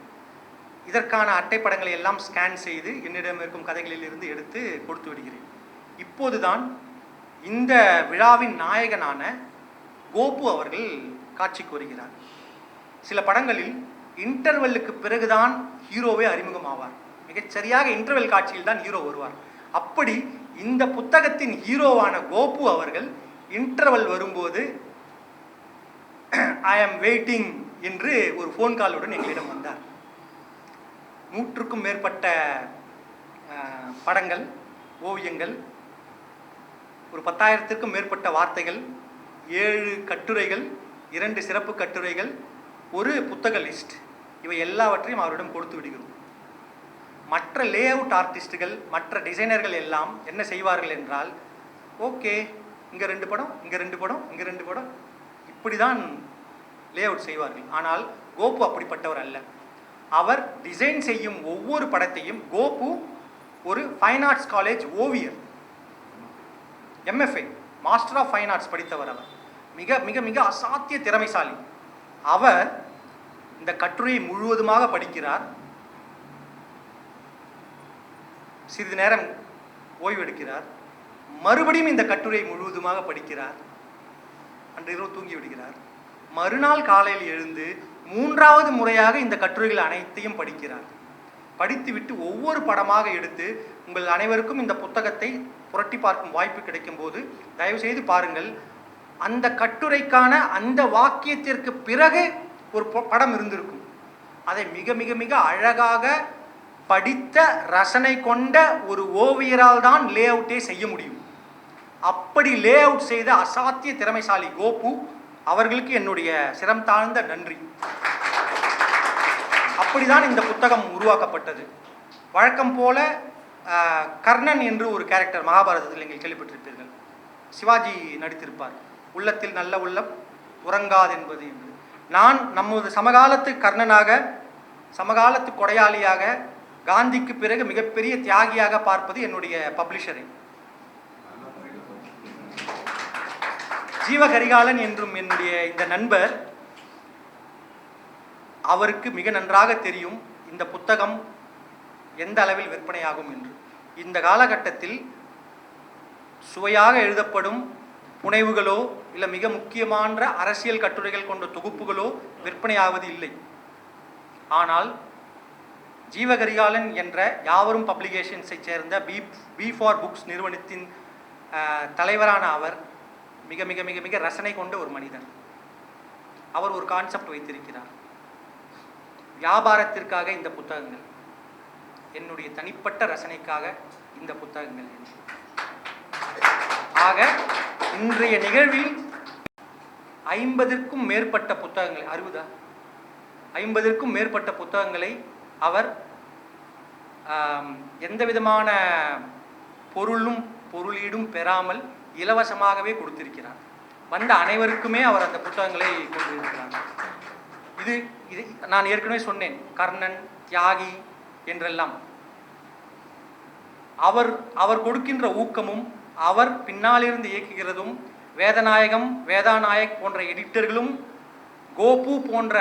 இதற்கான அட்டைப்படங்களை எல்லாம் ஸ்கேன் செய்து என்னிடம் இருக்கும் கதைகளில் இருந்து எடுத்து கொடுத்து விடுகிறேன். இப்போதுதான் இந்த விழாவின் நாயகனான கோபு அவர்கள் காட்சிக்கு வருகிறார். சில படங்களில் இன்டர்வெல்லுக்கு பிறகுதான் ஹீரோவே அறிமுகமாவார். மிகச்சரியாக இன்டர்வெல் காட்சியில் தான் ஹீரோ வருவார். அப்படி இந்த புத்தகத்தின் ஹீரோவான கோபு அவர்கள் இன்டர்வெல் வரும்போது ஐ ஆம் வெயிட்டிங் என்று ஒரு ஃபோன் காலுடன் எங்களிடம் வந்தார். 100க்கும் மேற்பட்ட படங்கள், ஓவியங்கள், ஒரு 10,000க்கும் மேற்பட்ட வார்த்தைகள், 7 கட்டுரைகள், 2 சிறப்பு கட்டுரைகள், ஒரு புத்தக லிஸ்ட், இவை எல்லாவற்றையும் அவரிடம் கொடுத்து விடுகிறோம். மற்ற லே அவுட் ஆர்டிஸ்ட்டுகள், மற்ற டிசைனர்கள் எல்லாம் என்ன செய்வார்கள் என்றால், ஓகே, இங்கே 2 படம், இங்கே 2 படம், இங்கே 2 படம், இப்படி தான் லே அவுட் செய்வார்கள். ஆனால் கோபு அப்படிப்பட்டவர் அல்ல. அவர் டிசைன் செய்யும் ஒவ்வொரு படத்தையும், கோபு ஒரு ஃபைன் ஆர்ட்ஸ் காலேஜ் ஓவியர், MFA, master of fine arts படித்தவர். அவர் மிக மிக மிக அசாத்திய திறமைசாலி. அவர் இந்த கட்டுரையை முழுவதுமாக படிக்கிறார். சிறிது நேரம் ஓய்வெடுக்கிறார். மறுபடியும் இந்த கட்டுரையை முழுவதுமாக படிக்கிறார். அன்று இரவு தூங்கி விடுகிறார். மறுநாள் காலையில் எழுந்து 3வது முறையாக இந்த கட்டுரைகள் அனைத்தையும் படிக்கிறார். படித்துவிட்டு ஒவ்வொரு படமாக எடுத்து, உங்கள் அனைவருக்கும் இந்த புத்தகத்தை புரட்டி பார்க்கும் வாய்ப்பு கிடைக்கும் போது தயவு செய்து பாருங்கள், அந்த கட்டுரைக்கான அந்த வாக்கியத்திற்கு பிறகு ஒரு படம் இருந்திருக்கும். அதை மிக மிக மிக அழகாக படித்த ரசனை கொண்ட ஒரு ஓவியரால் தான் லே அவுட்டே செய்ய முடியும். அப்படி லே அவுட் செய்த அசாத்திய திறமைசாலி கோபு அவர்களுக்கு என்னுடைய சிரம் தாழ்ந்த நன்றி. அப்படிதான் இந்த புத்தகம் உருவாக்கப்பட்டது. வழக்கம் போல கர்ணன் என்று ஒரு கேரக்டர் மகாபாரதத்தில் நீங்கள் கேள்விப்பட்டிருப்பீர்கள். சிவாஜி நடித்திருப்பார், உள்ளத்தில் நல்ல உள்ளம் உறங்காது என்பது என்று. நான் நமது சமகாலத்து கர்ணனாக, சமகாலத்து கொடையாளியாக, காந்திக்கு பிறகு மிகப்பெரிய தியாகியாக பார்ப்பது என்னுடைய பப்ளிஷரை ஜீவகரிகாலன் என்றும் என்னுடைய இந்த நண்பர். அவருக்கு மிக நன்றாக தெரியும் இந்த புத்தகம் எந்த அளவில் விற்பனையாகும் என்று. இந்த காலகட்டத்தில் சுவையாக எழுதப்படும் புனைவுகளோ இல்லை மிக முக்கியமான அரசியல் கட்டுரைகள் கொண்ட தொகுப்புகளோ விற்பனையாவது இல்லை. ஆனால் ஜீவகரிகாலன் என்ற யாவரும் பப்ளிகேஷன்ஸை சேர்ந்த பி ஃபார் புக்ஸ் நிறுவனத்தின் தலைவரான அவர் மிக மிக மிக மிக ரசனை கொண்ட ஒரு மனிதர். அவர் ஒரு கான்செப்ட் வைத்திருக்கிறார். வியாபாரத்திற்காக இந்த புத்தகங்கள், என்னுடைய தனிப்பட்ட ரசனைக்காக இந்த புத்தகங்கள். ஆக இன்றைய நிகழ்வில் 50க்கும் மேற்பட்ட புத்தகங்கள், 50க்கும் மேற்பட்ட புத்தகங்களை அவர் எந்த விதமான பொருளீடும் பெறாமல் இலவசமாகவே கொடுத்திருக்கிறார். வந்த அனைவருக்குமே அவர் அந்த புத்தகங்களை கொண்டிருக்கிறார். இது நான் ஏற்கனவே சொன்னேன், கர்ணன், தியாகி என்றெல்லாம் அவர் கொடுக்கின்ற ஊக்கமும், அவர் பின்னாலிருந்து இயக்குகிறதும், வேதநாயகம், வேதாநாயக் போன்ற எடிட்டர்களும், கோபு போன்ற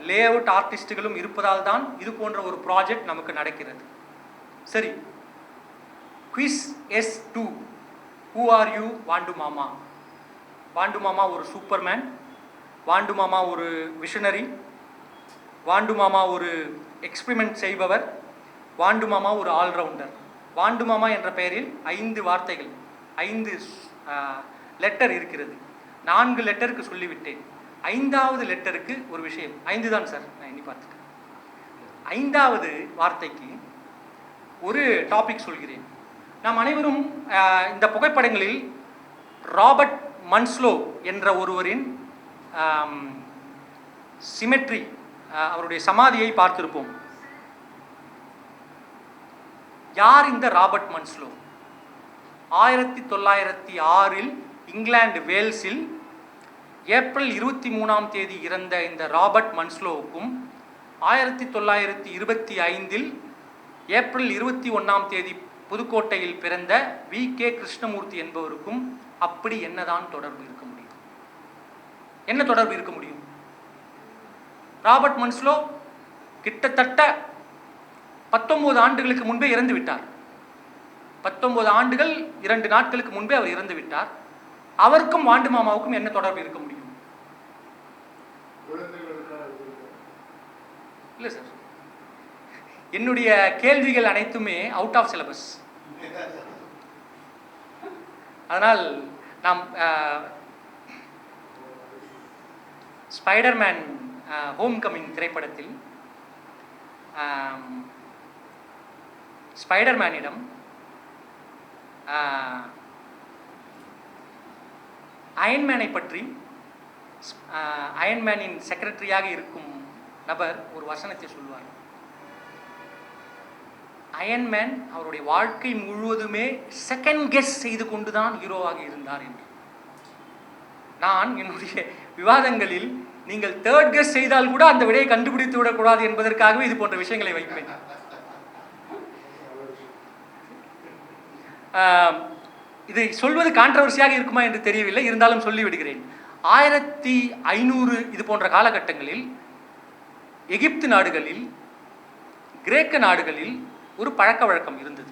லே அவுட் ஆர்டிஸ்டுகளும் இருப்பதால் தான் இது போன்ற ஒரு ப்ராஜெக்ட் நமக்கு நடக்கிறது. சரி, quiz S2, who are you Vaandu மாமா? வாண்டு மாமா ஒரு சூப்பர்மேன், வாண்டு மாமா ஒரு விஷனரி, வாண்டு மாமா ஒரு எக்ஸ்பிரிமெண்ட் செய்பவர், வாண்டு மாமா ஒரு ஆல்ரவுண்டர். வாண்டு மாமா என்ற பெயரில் 5 வார்த்தைகள், 5 லெட்டர் இருக்கிறது. 4 லெட்டருக்கு சொல்லிவிட்டேன். 5வது லெட்டருக்கு ஒரு விஷயம். 5 தான் சார், நான் எண்ணி பார்த்துட்டேன். 5வது வார்த்தைக்கு ஒரு டாபிக் சொல்கிறேன். நாம் அனைவரும் இந்த புகைப்படங்களில் ராபர்ட் மன்ஸ்லோ என்ற ஒருவரின் சிமெட்ரி, அவருடைய சமாதியை பார்த்திருப்போம். யார் இந்த ராபர்ட் மன்ஸ்லோ? 1906 இங்கிலாந்து வேல்ஸில் ஏப்ரல் 23ஆம் தேதி இறந்த இந்த ராபர்ட் மன்ஸ்லோவுக்கும் 1925 ஏப்ரல் 21ஆம் தேதி புதுக்கோட்டையில் பிறந்த V.K. கிருஷ்ணமூர்த்தி என்பவருக்கும் அப்படி என்னதான் தொடர்பு இருக்க முடியும்? என்ன தொடர்பு இருக்க முடியும்? ராபர்ட் மன்ஸ்லோ கிட்டத்தட்ட 19 ஆண்டுகளுக்கு முன்பே இறந்து விட்டார். 19 ஆண்டுகள் 2 நாட்களுக்கு முன்பே அவர் இறந்து விட்டார். அவருக்கும் வாண்டு மாமாவுக்கும் என்ன தொடர்பு இருக்க முடியும்? இல்லை சார், என்னுடைய கேள்விகள் அனைத்துமே அவுட் ஆஃப் சிலபஸ். அதனால் நாம் ஸ்பைடர்மேன் ஹோம் கமிங் திரைப்படத்தில் ஸ்பைடர்மேனிடம் அயன்மேனை பற்றி அயன்மேனின் செக்ரட்டரியாக இருக்கும் நபர் ஒரு வசனத்தை சொல்வார். அயன்மேன் அவருடைய வாழ்க்கை முழுவதுமே செகண்ட் கெஸ் செய்து கொண்டுதான் ஹீரோவாக இருந்தார் என்று. நான் என்னுடைய விவாதங்களில் நீங்கள் தேர்ட் கெஸ் செய்தால் கூட அந்த விடையை கண்டுபிடித்து விடக்கூடாது என்பதற்காகவே இது போன்ற விஷயங்களை வைப்பேன். இதை சொல்வது கான்ட்ரவர்சியாக இருக்குமா என்று தெரியவில்லை, இருந்தாலும் சொல்லிவிடுகிறேன். 1500 இது போன்ற காலகட்டங்களில் எகிப்து நாடுகளில், கிரேக்க நாடுகளில் ஒரு பழக்க வழக்கம் இருந்தது.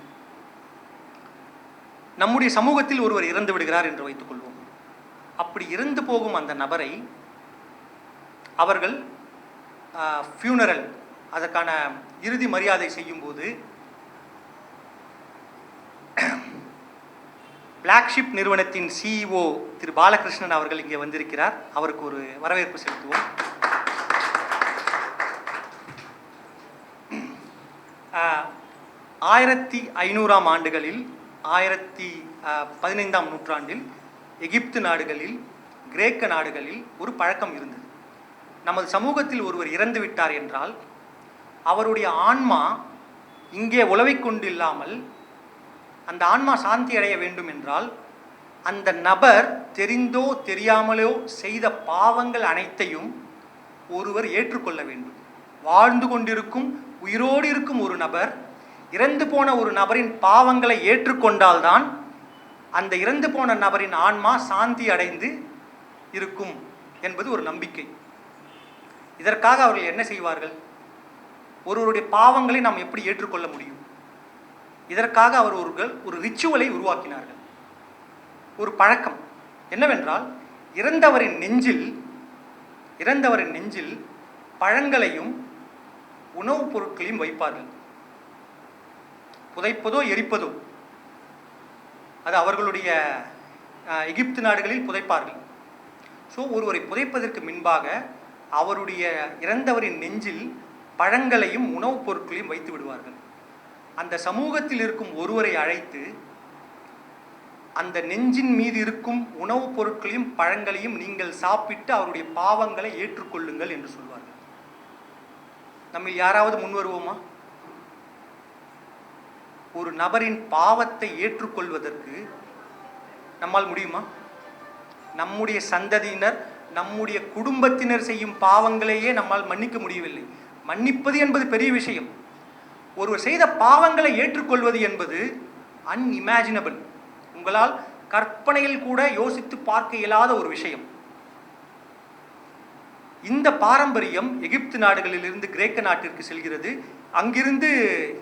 நம்முடைய சமூகத்தில் ஒருவர் இறந்து விடுகிறார் என்று வைத்துக் கொள்வோம். அப்படி இறந்து போகும் அந்த நபரை அவர்கள் ஃபியூனரல், அதற்கான இறுதி மரியாதை செய்யும் போது பிளாக்ஷிப் நிறுவனத்தின் சிஇஓ திரு பாலகிருஷ்ணன் அவர்கள் இங்கே வந்திருக்கிறார். அவருக்கு ஒரு வரவேற்பு செலுத்துவோம். 1500ஆம் ஆண்டுகளில் 15ஆம் நூற்றாண்டில் எகிப்து நாடுகளில், கிரேக்க நாடுகளில் ஒரு பழக்கம் இருந்தது. நமது சமூகத்தில் ஒருவர் இறந்து விட்டார் என்றால் அவருடைய ஆன்மா இங்கே உலவிக் கொண்டு இல்லாமல் அந்த ஆன்மா சாந்தி அடைய வேண்டும் என்றால் அந்த நபர் தெரிந்தோ தெரியாமலோ செய்த பாவங்கள் அனைத்தையும் ஒருவர் ஏற்றுக்கொள்ள வேண்டும். வாழ்ந்து கொண்டிருக்கும், உயிரோடு இருக்கும் ஒரு நபர் இறந்து போன ஒரு நபரின் பாவங்களை ஏற்றுக்கொண்டால்தான் அந்த இறந்து போன நபரின் ஆன்மா சாந்தி அடைந்து இருக்கும் என்பது ஒரு நம்பிக்கை. இதற்காக அவர்கள் என்ன செய்வார்கள்? ஒருவருடைய பாவங்களை நாம் எப்படி ஏற்றுக்கொள்ள முடியும்? இதற்காக அவர்கள் ஒரு ரிச்சுவலை உருவாக்கினார்கள். ஒரு பழக்கம் என்னவென்றால், இறந்தவரின் நெஞ்சில் பழங்களையும் உணவுப் பொருட்களையும் வைப்பார்கள். புதைப்பதோ எரிப்பதோ அது அவர்களுடைய எகிப்து நாடுகளில் புதைப்பார்கள். ஸோ ஒருவரை புதைப்பதற்கு முன்பாக அவருடைய இறந்தவரின் நெஞ்சில் பழங்களையும் உணவுப் பொருட்களையும் வைத்து விடுவார்கள். அந்த சமூகத்தில் இருக்கும் ஒருவரை அழைத்து அந்த நெஞ்சின் மீது இருக்கும் உணவுப் பொருட்களையும் பழங்களையும் நீங்கள் சாப்பிட்டு அவருடைய பாவங்களை ஏற்றுக்கொள்ளுங்கள் என்று சொல்வார்கள். நம்ம யாராவது முன் வருவோமா? ஒரு நபரின் பாவத்தை ஏற்றுக்கொள்வதற்கு நம்மால் முடியுமா? நம்முடைய சந்ததியினர், நம்முடைய குடும்பத்தினர் செய்யும் பாவங்களையே நம்மால் மன்னிக்க முடியவில்லை. மன்னிப்பது என்பது பெரிய விஷயம். ஒருவர் செய்த பாவங்களை ஏற்றுக்கொள்வது என்பது அன்இமேஜினபிள். உங்களால் கற்பனையில் கூட யோசித்து பார்க்க இயலாத ஒரு விஷயம். இந்த பாரம்பரியம் எகிப்து நாடுகளிலிருந்து கிரேக்க நாட்டிற்கு செல்கிறது, அங்கிருந்து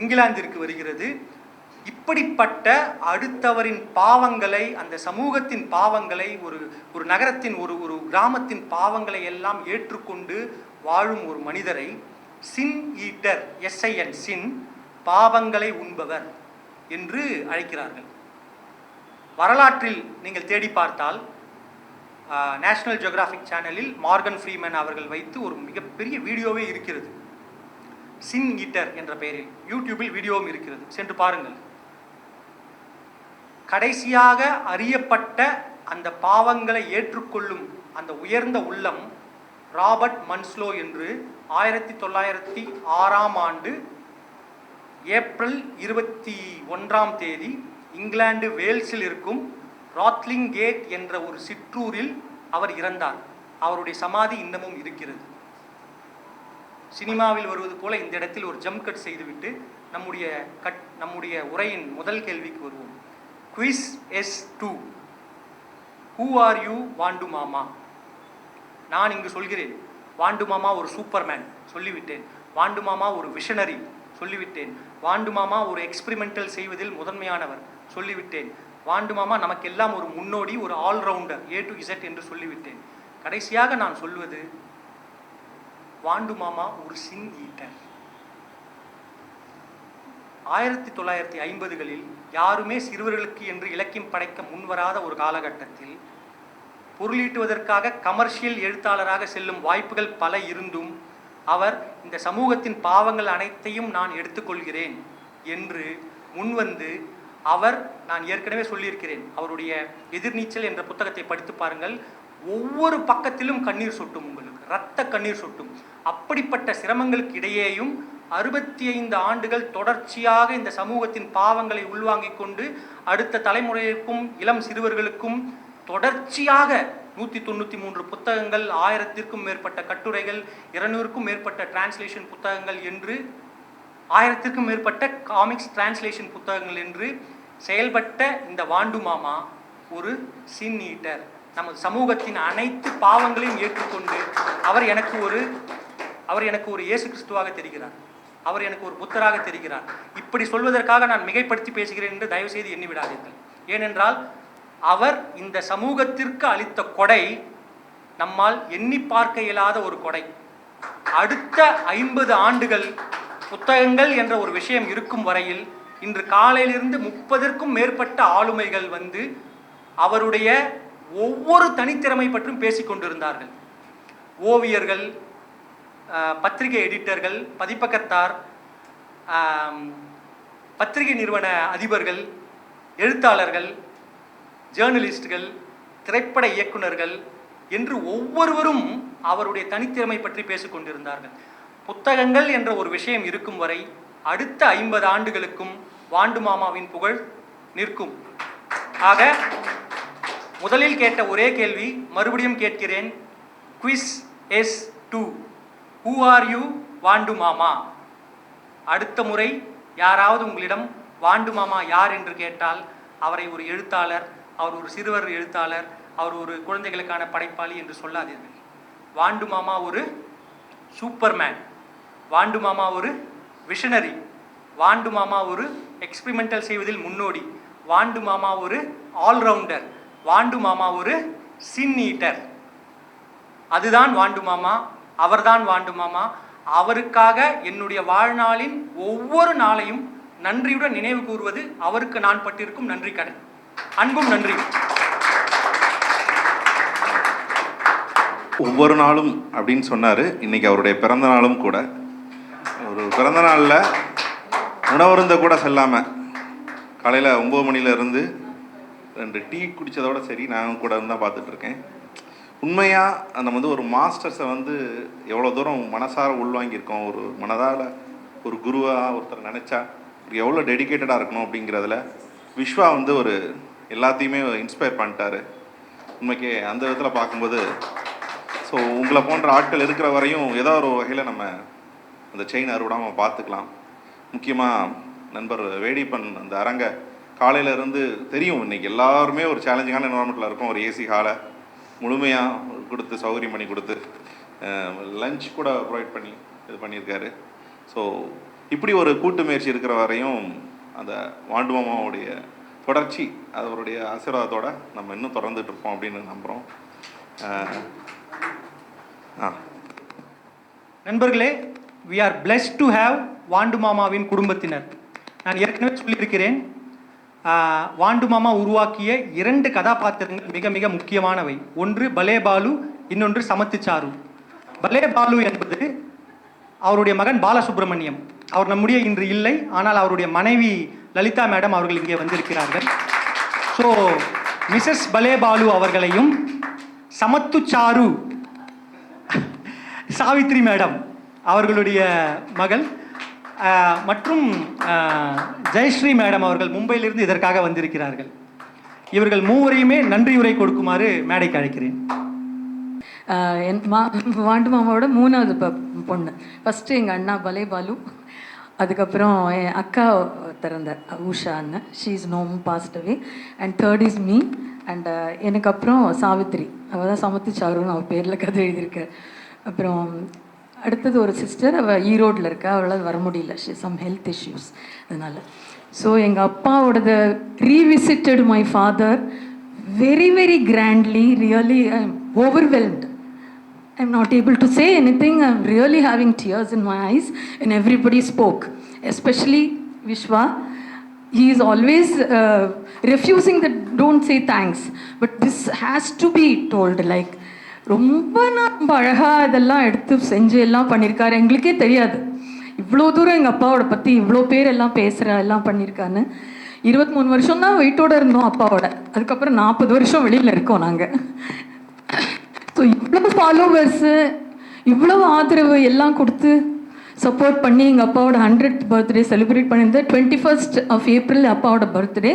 இங்கிலாந்திற்கு வருகிறது. இப்படிப்பட்ட அடுத்தவரின் பாவங்களை, அந்த சமூகத்தின் பாவங்களை, ஒரு நகரத்தின் ஒரு கிராமத்தின் பாவங்களை எல்லாம் ஏற்றுக்கொண்டு வாழும் ஒரு மனிதரை சின் ஈட்டர், SIN, சின், பாவங்களை உண்பவர் என்று அழைக்கிறார்கள். வரலாற்றில் நீங்கள் தேடி பார்த்தால் நேஷனல் ஜியோகிராஃபிக் சேனலில் மார்கன் ஃப்ரீமேன் அவர்கள் வைத்து ஒரு மிகப்பெரிய வீடியோவே இருக்கிறது, சின் ஈட்டர் என்ற பெயரில். யூடியூபில் வீடியோவும் இருக்கிறது, சென்று பாருங்கள். கடைசியாக அறியப்பட்ட அந்த பாவங்களை ஏற்றுக்கொள்ளும் அந்த உயர்ந்த உள்ளம் ராபர்ட் மன்ஸ்லோ என்று 1906ஆம் ஆண்டு ஏப்ரல் 21ஆம் தேதி இங்கிலாந்து வேல்ஸில் இருக்கும் ராத்லிங் கேட் என்ற ஒரு சிற்றூரில் அவர் இறந்தார். அவருடைய சமாதி இன்னமும் இருக்கிறது. சினிமாவில் வருவது போல இந்த இடத்தில் ஒரு ஜம்ப் கட் செய்துவிட்டு நம்முடைய உரையின் முதல் கேள்விக்கு வருவோம். Quiz S2. Who are you Vaandu மாமா? நான் இங்கு சொல்கிறேன், வாண்டு மாமா ஒரு சூப்பர்மேன் சொல்லிவிட்டேன். வாண்டு மாமா ஒரு விஷனரி சொல்லிவிட்டேன். வாண்டு மாமா ஒரு எக்ஸ்பிரிமெண்டல் செய்வதில் முதன்மையானவர் சொல்லிவிட்டேன். வாண்டு மாமா நமக்கெல்லாம் ஒரு முன்னோடி, ஒரு ஆல்ரவுண்டர், A to Z என்று சொல்லிவிட்டேன். கடைசியாக நான் சொல்வது, வாண்டு மாமா ஒரு சின் ஈட்டர். 1950களில் யாருமே சிறுவர்களுக்கு என்று இலக்கியம் படைக்க முன்வராத ஒரு காலகட்டத்தில் பொருளீட்டுவதற்காக கமர்ஷியல் எழுத்தாளராக செல்லும் வாய்ப்புகள் பல இருந்தும் அவர் இந்த சமூகத்தின் பாவங்கள் அனைத்தையும் நான் எடுத்துக்கொள்கிறேன் என்று முன்வந்து அவர், நான் ஏற்கனவே சொல்லியிருக்கிறேன், அவருடைய எதிர்நீச்சல் என்ற புத்தகத்தை படித்து பாருங்கள். ஒவ்வொரு பக்கத்திலும் கண்ணீர் சொட்டும், உங்களுக்கு இரத்த கண்ணீர் சொட்டும். அப்படிப்பட்ட சிரமங்களுக்கு இடையேயும் 65 ஆண்டுகள் தொடர்ச்சியாக இந்த சமூகத்தின் பாவங்களை உள்வாங்கிக் கொண்டு அடுத்த தலைமுறைக்கும் இளம் சிறுவர்களுக்கும் தொடர்ச்சியாக 193 புத்தகங்கள், 1000க்கும் மேற்பட்ட கட்டுரைகள், 200க்கும் மேற்பட்ட டிரான்ஸ்லேஷன் புத்தகங்கள் என்று 1000க்கும் மேற்பட்ட காமிக்ஸ் டிரான்ஸ்லேஷன் புத்தகங்கள் என்று செயல்பட்ட இந்த வாண்டு மாமா ஒரு சின் ஈட்டர். நமது சமூகத்தின் அனைத்து பாவங்களையும் ஏற்றுக்கொண்டு அவர் எனக்கு ஒரு இயேசு கிறிஸ்துவாக தெரிகிறார். அவர் எனக்கு ஒரு புத்தராக தெரிகிறார். இப்படி சொல்வதற்காக நான் மிகைப்படுத்தி பேசுகிறேன் என்று தயவு செய்து எண்ணி விடாதீர்கள். ஏனென்றால் அவர் இந்த சமூகத்திற்கு அளித்த கொடை நம்மால் எண்ணி பார்க்க இயலாத ஒரு கொடை. அடுத்த 50 ஆண்டுகள் புத்தகங்கள் என்ற ஒரு விஷயம் இருக்கும் வரையில் இன்று காலையிலிருந்து 30க்கும் மேற்பட்ட ஆளுமைகள் வந்து அவருடைய ஒவ்வொரு தனித்திறமை பற்றியும் பேசிக் கொண்டிருந்தார்கள். ஓவியர்கள், பத்திரிகை எடிட்டர்கள், பதிப்பகத்தார், பத்திரிகை நிறுவன அதிபர்கள், எழுத்தாளர்கள், ஜேர்னலிஸ்டுகள், திரைப்பட இயக்குநர்கள் என்று ஒவ்வொருவரும் அவருடைய தனித்திறமை பற்றி பேசிக் கொண்டிருந்தார்கள். புத்தகங்கள் என்ற ஒரு விஷயம் இருக்கும் வரை அடுத்த 50 ஆண்டுகளுக்கும் வாண்டு மாமாவின் புகழ் நிற்கும். ஆக முதலில் கேட்ட ஒரே கேள்வி மறுபடியும் கேட்கிறேன். Quiz S2, who are you Vaandu மாமா? அடுத்த முறை யாராவது உங்களிடம் வாண்டு மாமா யார் என்று கேட்டால் அவரை ஒரு எழுத்தாளர், அவர் ஒரு சிறுவர் எழுத்தாளர், அவர் ஒரு குழந்தைகளுக்கான படைப்பாளி என்று சொல்லாதீர்கள். வாண்டு மாமா ஒரு சூப்பர்மேன், வாண்டு மாமா ஒரு விஷனரி, வாண்டு மாமா ஒரு எக்ஸ்பிரிமெண்டல் செய்வதில் முன்னோடி, வாண்டு மாமா ஒரு ஆல்ரவுண்டர், வாண்டு மாமா ஒரு சின் ஈட்டர். அதுதான் வாண்டு மாமா, அவர்தான் வாண்டு மாமா. அவருக்காக என்னுடைய வாழ்நாளின் ஒவ்வொரு நாளையும் நன்றியுடன் நினைவு கூறுவது அவருக்கு நான் பட்டிருக்கும் நன்றி கடன். அன்பும் நன்றி. ஒவ்வொரு நாளும் அப்படின்னு சொன்னார். இன்னைக்கு அவருடைய பிறந்த நாளும் கூட. ஒரு பிறந்த நாளில் உணவருந்த கூட செல்லாமல் காலையில் 9 மணிலேருந்து 2 டீ குடித்ததோட சரி நான் கூட தான் பார்த்துட்ருக்கேன். உண்மையாக நம்ம ஒரு மாஸ்டர்ஸை எவ்வளோ தூரம் மனசார உள்வாங்கியிருக்கோம். ஒரு மனதால் ஒரு குருவாக ஒருத்தர் நினச்சா எவ்வளோ டெடிக்கேட்டடாக இருக்கணும் அப்படிங்கிறதுல விஸ்வா ஒரு எல்லாத்தையுமே இன்ஸ்பயர் பண்ணிட்டாரு. உண்மைக்கே அந்த விதத்தில் பார்க்கும்போது ஸோ உங்களை போன்ற ஆட்கள் இருக்கிற வரையும் ஏதோ ஒரு வகையில் நம்ம அந்த செயின் அறுவிடாமல் பார்த்துக்கலாம். முக்கியமாக நண்பர் வேடிப்பன் அந்த அரங்க காலையிலேருந்து தெரியும் இன்றைக்கி எல்லாருமே ஒரு சேலஞ்சிங்கான என்வரான்மெண்ட்டில் இருக்கும். ஒரு ஏசி ஹாலை முழுமையாக கொடுத்து சௌகரியம் பண்ணி கொடுத்து லஞ்ச் கூட ப்ரொவைட் பண்ணி இது பண்ணியிருக்காரு. ஸோ இப்படி ஒரு கூட்டு முயற்சி இருக்கிற வரையும் அந்த வாண்டு மாமாவுடைய தொடர்ச்சி அவருடைய ஆசீர்வாதத்தோடு நம்ம இன்னும் தொடர்ந்துட்டு இருப்போம் அப்படின்னு நம்புகிறோம். நண்பர்களே, we are blessed to have வாண்டு மாமாவின் குடும்பத்தினர். நான் ஏற்கனவே சொல்லியிருக்கிறேன், வாண்டு மாமா உருவாக்கிய 2 கதாபாத்திரங்கள் மிக மிக முக்கியமானவை. ஒன்று பலே பாலு, இன்னொன்று சமத்து சாரு. பலே பாலு என்பது அவருடைய மகன் பாலசுப்ரமணியம். அவர் நம்முடைய இன்று இல்லை, ஆனால் அவருடைய மனைவி லலிதா மேடம் அவர்கள் இங்கே வந்திருக்கிறார்கள். ஸோ மிஸ்ஸஸ் பலே பாலு அவர்களையும் சமத்து சாரு சாவித்ரி மேடம் அவர்களுடைய மகள் மற்றும் ஜெயஸ்ரீ மேடம் அவர்கள் மும்பையிலிருந்து இதற்காக வந்திருக்கிறார்கள். இவர்கள் மூவரையுமே நன்றியுரை கொடுக்குமாறு மேடைக்கு அழைக்கிறேன். வாண்டு மாமாவோட 3வது பொண்ணு. ஃபஸ்ட்டு எங்கள் அண்ணா பலே பாலு, அதுக்கப்புறம் என் அக்கா திறந்தார் உஷா அண்ணன், she is no more passed away, and 3rd is me, and எனக்கு அப்புறம் சாவித்ரி, அவள் தான் சமத்து சாருன்னு அவள் பேரில் கதை எழுதியிருக்கார். அப்புறம் அடுத்தது ஒரு சிஸ்டர், அவள் ஈரோட்டில் இருக்கா, அவளால் வர முடியல, ஷி சம் ஹெல்த் இஷ்யூஸ் அதனால். ஸோ எங்கள் அப்பாவோடது revisited my father very very grandly. Really I am overwhelmed. I'm not able to say anything. I'm really having tears in my eyes, and everybody spoke, especially Vishwa. He is always refusing that don't say thanks, but this has to be told. Like ரொம்ப அழகாக இதெல்லாம் எடுத்து செஞ்சு எல்லாம் பண்ணியிருக்காரு. எங்களுக்கே தெரியாது இவ்வளோ தூரம் எங்கள் அப்பாவோட பற்றி இவ்வளோ பேர் எல்லாம் பேசுகிற எல்லாம் பண்ணியிருக்கான்னு. 23 வருஷம் தான் வெயிட்டோடு இருந்தோம் அப்பாவோட. அதுக்கப்புறம் 40 வருஷம் வெளியில் இருக்கோம் நாங்கள். ஸோ இவ்வளோ ஃபாலோவர்ஸு, இவ்வளோ ஆதரவு எல்லாம் கொடுத்து சப்போர்ட் பண்ணி எங்கள் அப்பாவோட 100th பர்த்டே செலிப்ரேட் பண்ணியிருந்தேன். 21st of April அப்பாவோட birthday.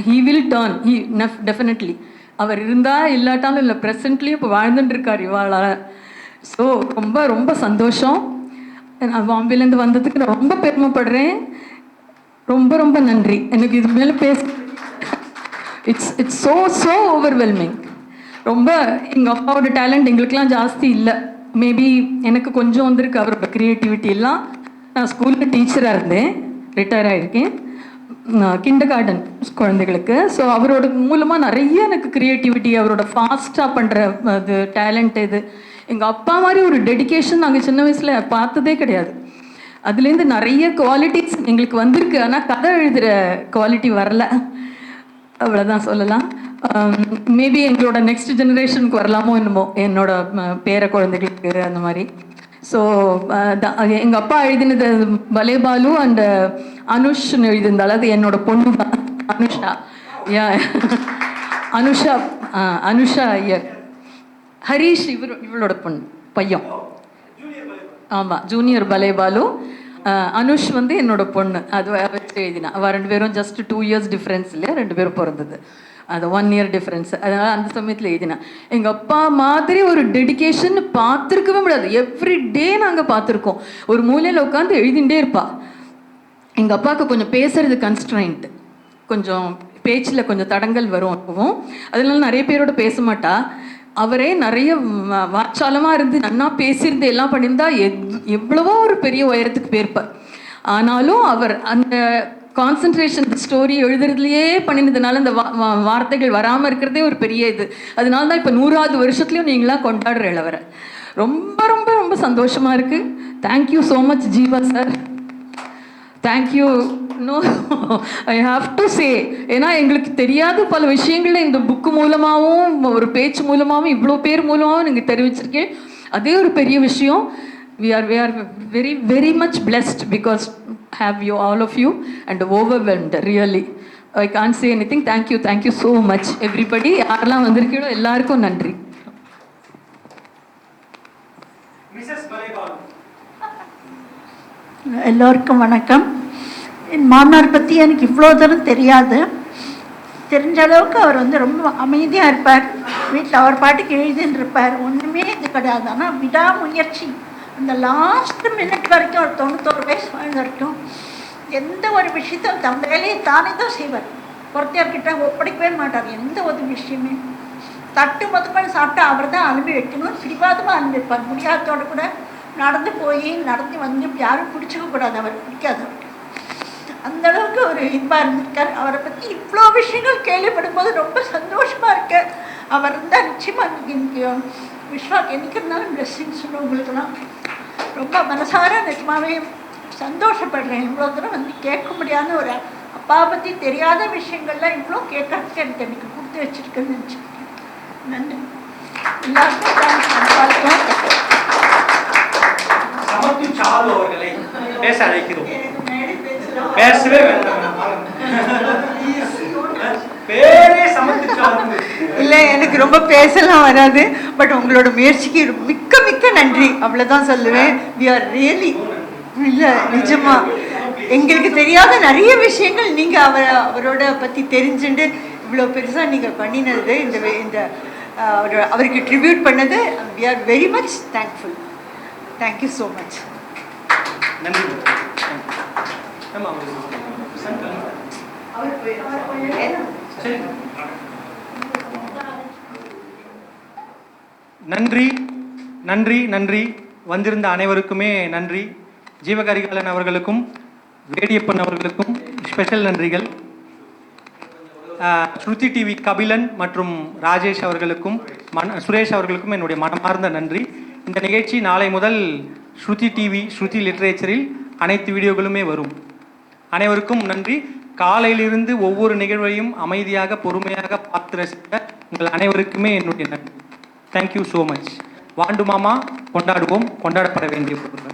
He will turn, he definitely. அவர் இருந்தால் இல்லாட்டாலும் இல்லை, ப்ரெசன்ட்லேயும் இப்போ வாழ்ந்துட்டுருக்கார் இவாளால். ஸோ ரொம்ப ரொம்ப சந்தோஷம். நான் பாம்பேலேருந்து வந்ததுக்கு நான் ரொம்ப பெருமைப்படுறேன். ரொம்ப ரொம்ப நன்றி. எனக்கு இது மேலே இட்ஸ் ஸோ ஓவர்வெல்மிங். ரொம்ப எங்கள் அப்பாவோட டேலண்ட் எங்களுக்கெலாம் ஜாஸ்தி இல்லை. மேபி எனக்கு கொஞ்சம் வந்திருக்கு அவரோட க்ரியேட்டிவிட்டி எல்லாம். நான் ஸ்கூலில் டீச்சராக இருந்தேன், ரிட்டையர் ஆகிருக்கேன், கிண்டர் கார்டன் குழந்தைகளுக்கு. ஸோ அவரோட மூலமாக நிறைய எனக்கு க்ரியேட்டிவிட்டி, அவரோட ஃபாஸ்ட்டாக பண்ணுற அது டேலண்ட், இது எங்கள் அப்பா மாதிரி ஒரு டெடிக்கேஷன் நாங்கள் சின்ன வயசில் பார்த்ததே கிடையாது. அதுலேருந்து நிறைய குவாலிட்டிஸ் எங்களுக்கு வந்திருக்கு. ஆனால் கதை எழுதுகிற குவாலிட்டி வரல. அவ்வளோதான் சொல்லலாம். மேபி எங்களோட நெக்ஸ்ட் ஜெனரேஷனுக்கு வரலாமோ என்னமோ, என்னோட பேர குழந்தைகளுக்கு அந்த மாதிரி. ஸோ எங்கள் அப்பா எழுதினது பலேபாலு அண்ட் அனுஷ்னு எழுதியிருந்தாலும் அது என்னோட பொண்ணு தான், அனுஷா. அனுஷா அனுஷா ஐயர். ஹரீஷ் இவளோட பொண்ணு பையன். ஆமாம், ஜூனியர் பலேபாலு. அனுஷ் வந்து என்னோட பொண்ணு. அது வச்சு எழுதினா. அவள் 2 பேரும் ஜஸ்ட் 2 years டிஃப்ரென்ஸ் இல்லையா, 2 பேரும் பிறந்தது. அது 1 year டிஃப்ரென்ஸ். அதனால் அந்த சமயத்தில் எழுதினா. எங்கள் அப்பா மாதிரி ஒரு டெடிக்கேஷன் பார்த்துருக்கவே முடியாது. எவ்ரி டே நாங்கள் பார்த்துருக்கோம். ஒரு மூலையில் உட்காந்து எழுதிகிட்டே இருப்பா. எங்கள் அப்பாவுக்கு கொஞ்சம் பேசுறது கன்ஸ்ட்ரைண்ட், கொஞ்சம் பேச்சில் கொஞ்சம் தடங்கள் வரும் அப்பவும். அதனால நிறைய பேரோட பேச மாட்டா. அவரே நிறைய வாச்சாலமாக இருந்து நன்னா பேசியிருந்து எல்லாம் பண்ணியிருந்தா எவ்வளவோ ஒரு பெரிய உயரத்துக்கு போயிருப்பார். ஆனாலும் அவர் அந்த கான்சன்ட்ரேஷன் ஸ்டோரி எழுதுறதுலையே பண்ணினதுனால அந்த வார்த்தைகள் வராமல் இருக்கிறதே ஒரு பெரிய இது. அதனால தான் இப்போ 100வது வருஷத்துலையும் நீங்களாம் கொண்டாடுற அவரை. ரொம்ப ரொம்ப ரொம்ப சந்தோஷமாக இருக்குது. Thank you so much Jeeva sir. Thank you. No, I have to say. ஏன்னா எங்களுக்கு தெரியாத பல விஷயங்களை இந்த புக்கு மூலமாகவும் ஒரு பேச்சு மூலமாகவும் இவ்வளோ பேர் மூலமாகவும் நீங்கள் தெரிவிச்சிருக்கேன். அதே ஒரு பெரிய விஷயம். we are very very much blessed because have you all of you and overwhelmed really. I can't say anything. Thank you so much everybody. யாரெல்லாம் வந்திருக்கீங்களோ எல்லாருக்கும் நன்றி. மிஸ்ஸஸ் பலேபாலு. எல்லோருக்கும் வணக்கம். என் மாமனார் பற்றி எனக்கு இவ்வளோ தூரம் தெரியாது. தெரிஞ்ச அளவுக்கு அவர் வந்து ரொம்ப அமைதியாக இருப்பார். வீட்டில் அவர் பாட்டுக்கு எழுதின்னு இருப்பார். ஒன்றுமே இது கிடையாது. ஆனால் விடாமுயற்சி. அந்த லாஸ்ட் மினிட் வரைக்கும், ஒரு 91 வயசு வாழ்ந்த வரைக்கும் எந்த ஒரு விஷயத்தையும் தன் வேலையை தானே தான் செய்வார். ஒருத்தர்கிட்ட ஒப்படைக்கவே மாட்டார் எந்த ஒரு விஷயமே. தட்டு மொத்தமாக சாப்பிட்டா அவர் தான் அனுப்பி வைக்கணும். பிடிவாதமாக அனுப்பிப்பார். முடியாதோடு கூட நடந்து போய் நடந்து வந்து யாரும் பிடிச்சிக்க கூடாது. அவர் பிடிக்காதவர். அந்த அளவுக்கு ஒரு இன்பாக இருந்திருக்கார். அவரை பற்றி இவ்வளோ விஷயங்கள் கேள்விப்படும் போது ரொம்ப சந்தோஷமாக இருக்கு. அவர் இருந்தால் நிச்சயமாக எனக்கு விஸ்வாக்கு என்னைக்கு இருந்தாலும் பிளெஸ்ஸிங் சொல்லுவோம். உங்களுக்கெல்லாம் ரொம்ப மனசார நிஜமாகவே சந்தோஷப்படுறேன். இவ்வளோ தூரம் வந்து கேட்க முடியாத ஒரு அப்பா பற்றி தெரியாத விஷயங்கள்லாம் இவ்வளோ கேட்கறதுக்கு எனக்கு கொடுத்து வச்சுருக்குன்னு நினச்சிருக்கேன். நன்றி. எல்லாருக்கும் சமத்து சாரு அவர்களை பேச அழைக்கிறோம். பேசவே வேண்டாம். பேரே சமத்து சாரு. இல்லை, எனக்கு ரொம்ப பேசலாம் வராது. பட் உங்களோட முயற்சிக்கு மிக்க மிக்க நன்றி, அவ்வளோதான் சொல்லுவேன். வி ஆர் ரியலி, இல்லை நிஜமா எங்களுக்கு தெரியாத நிறைய விஷயங்கள் நீங்கள் அவரோட பற்றி தெரிஞ்சுட்டு இவ்வளோ பெருசாக நீங்கள் பண்ணினது, இந்த அவருக்கு ட்ரிபியூட் பண்ணது, we are very much thankful. Thank you so much. நன்றி. நன்றி நன்றி நன்றி. வந்திருந்த அனைவருக்குமே நன்றி. ஜீவகரிகாலன் அவர்களுக்கும் வேடியப்பன் அவர்களுக்கும் ஸ்பெஷல் நன்றிகள். ஸ்ருதி டிவி கபிலன் மற்றும் ராஜேஷ் அவர்களுக்கும் சுரேஷ் அவர்களுக்கும் என்னுடைய மனமார்ந்த நன்றி. இந்த நிகழ்ச்சி நாளை முதல் ஸ்ருதி டிவி ஸ்ருதி லிட்ரேச்சரில் அனைத்து வீடியோகளுமே வரும். அனைவருக்கும் நன்றி. காலையிலிருந்து ஒவ்வொரு நிகழ்வையும் அமைதியாக பொறுமையாக பார்த்து ரசித்த உங்கள் அனைவருக்குமே என்னுடைய நன்றி. Thank you so much. Vaandu Mama கொண்டாடுவோம், கொண்டாடப்பட வேண்டிய பொருட்கள்.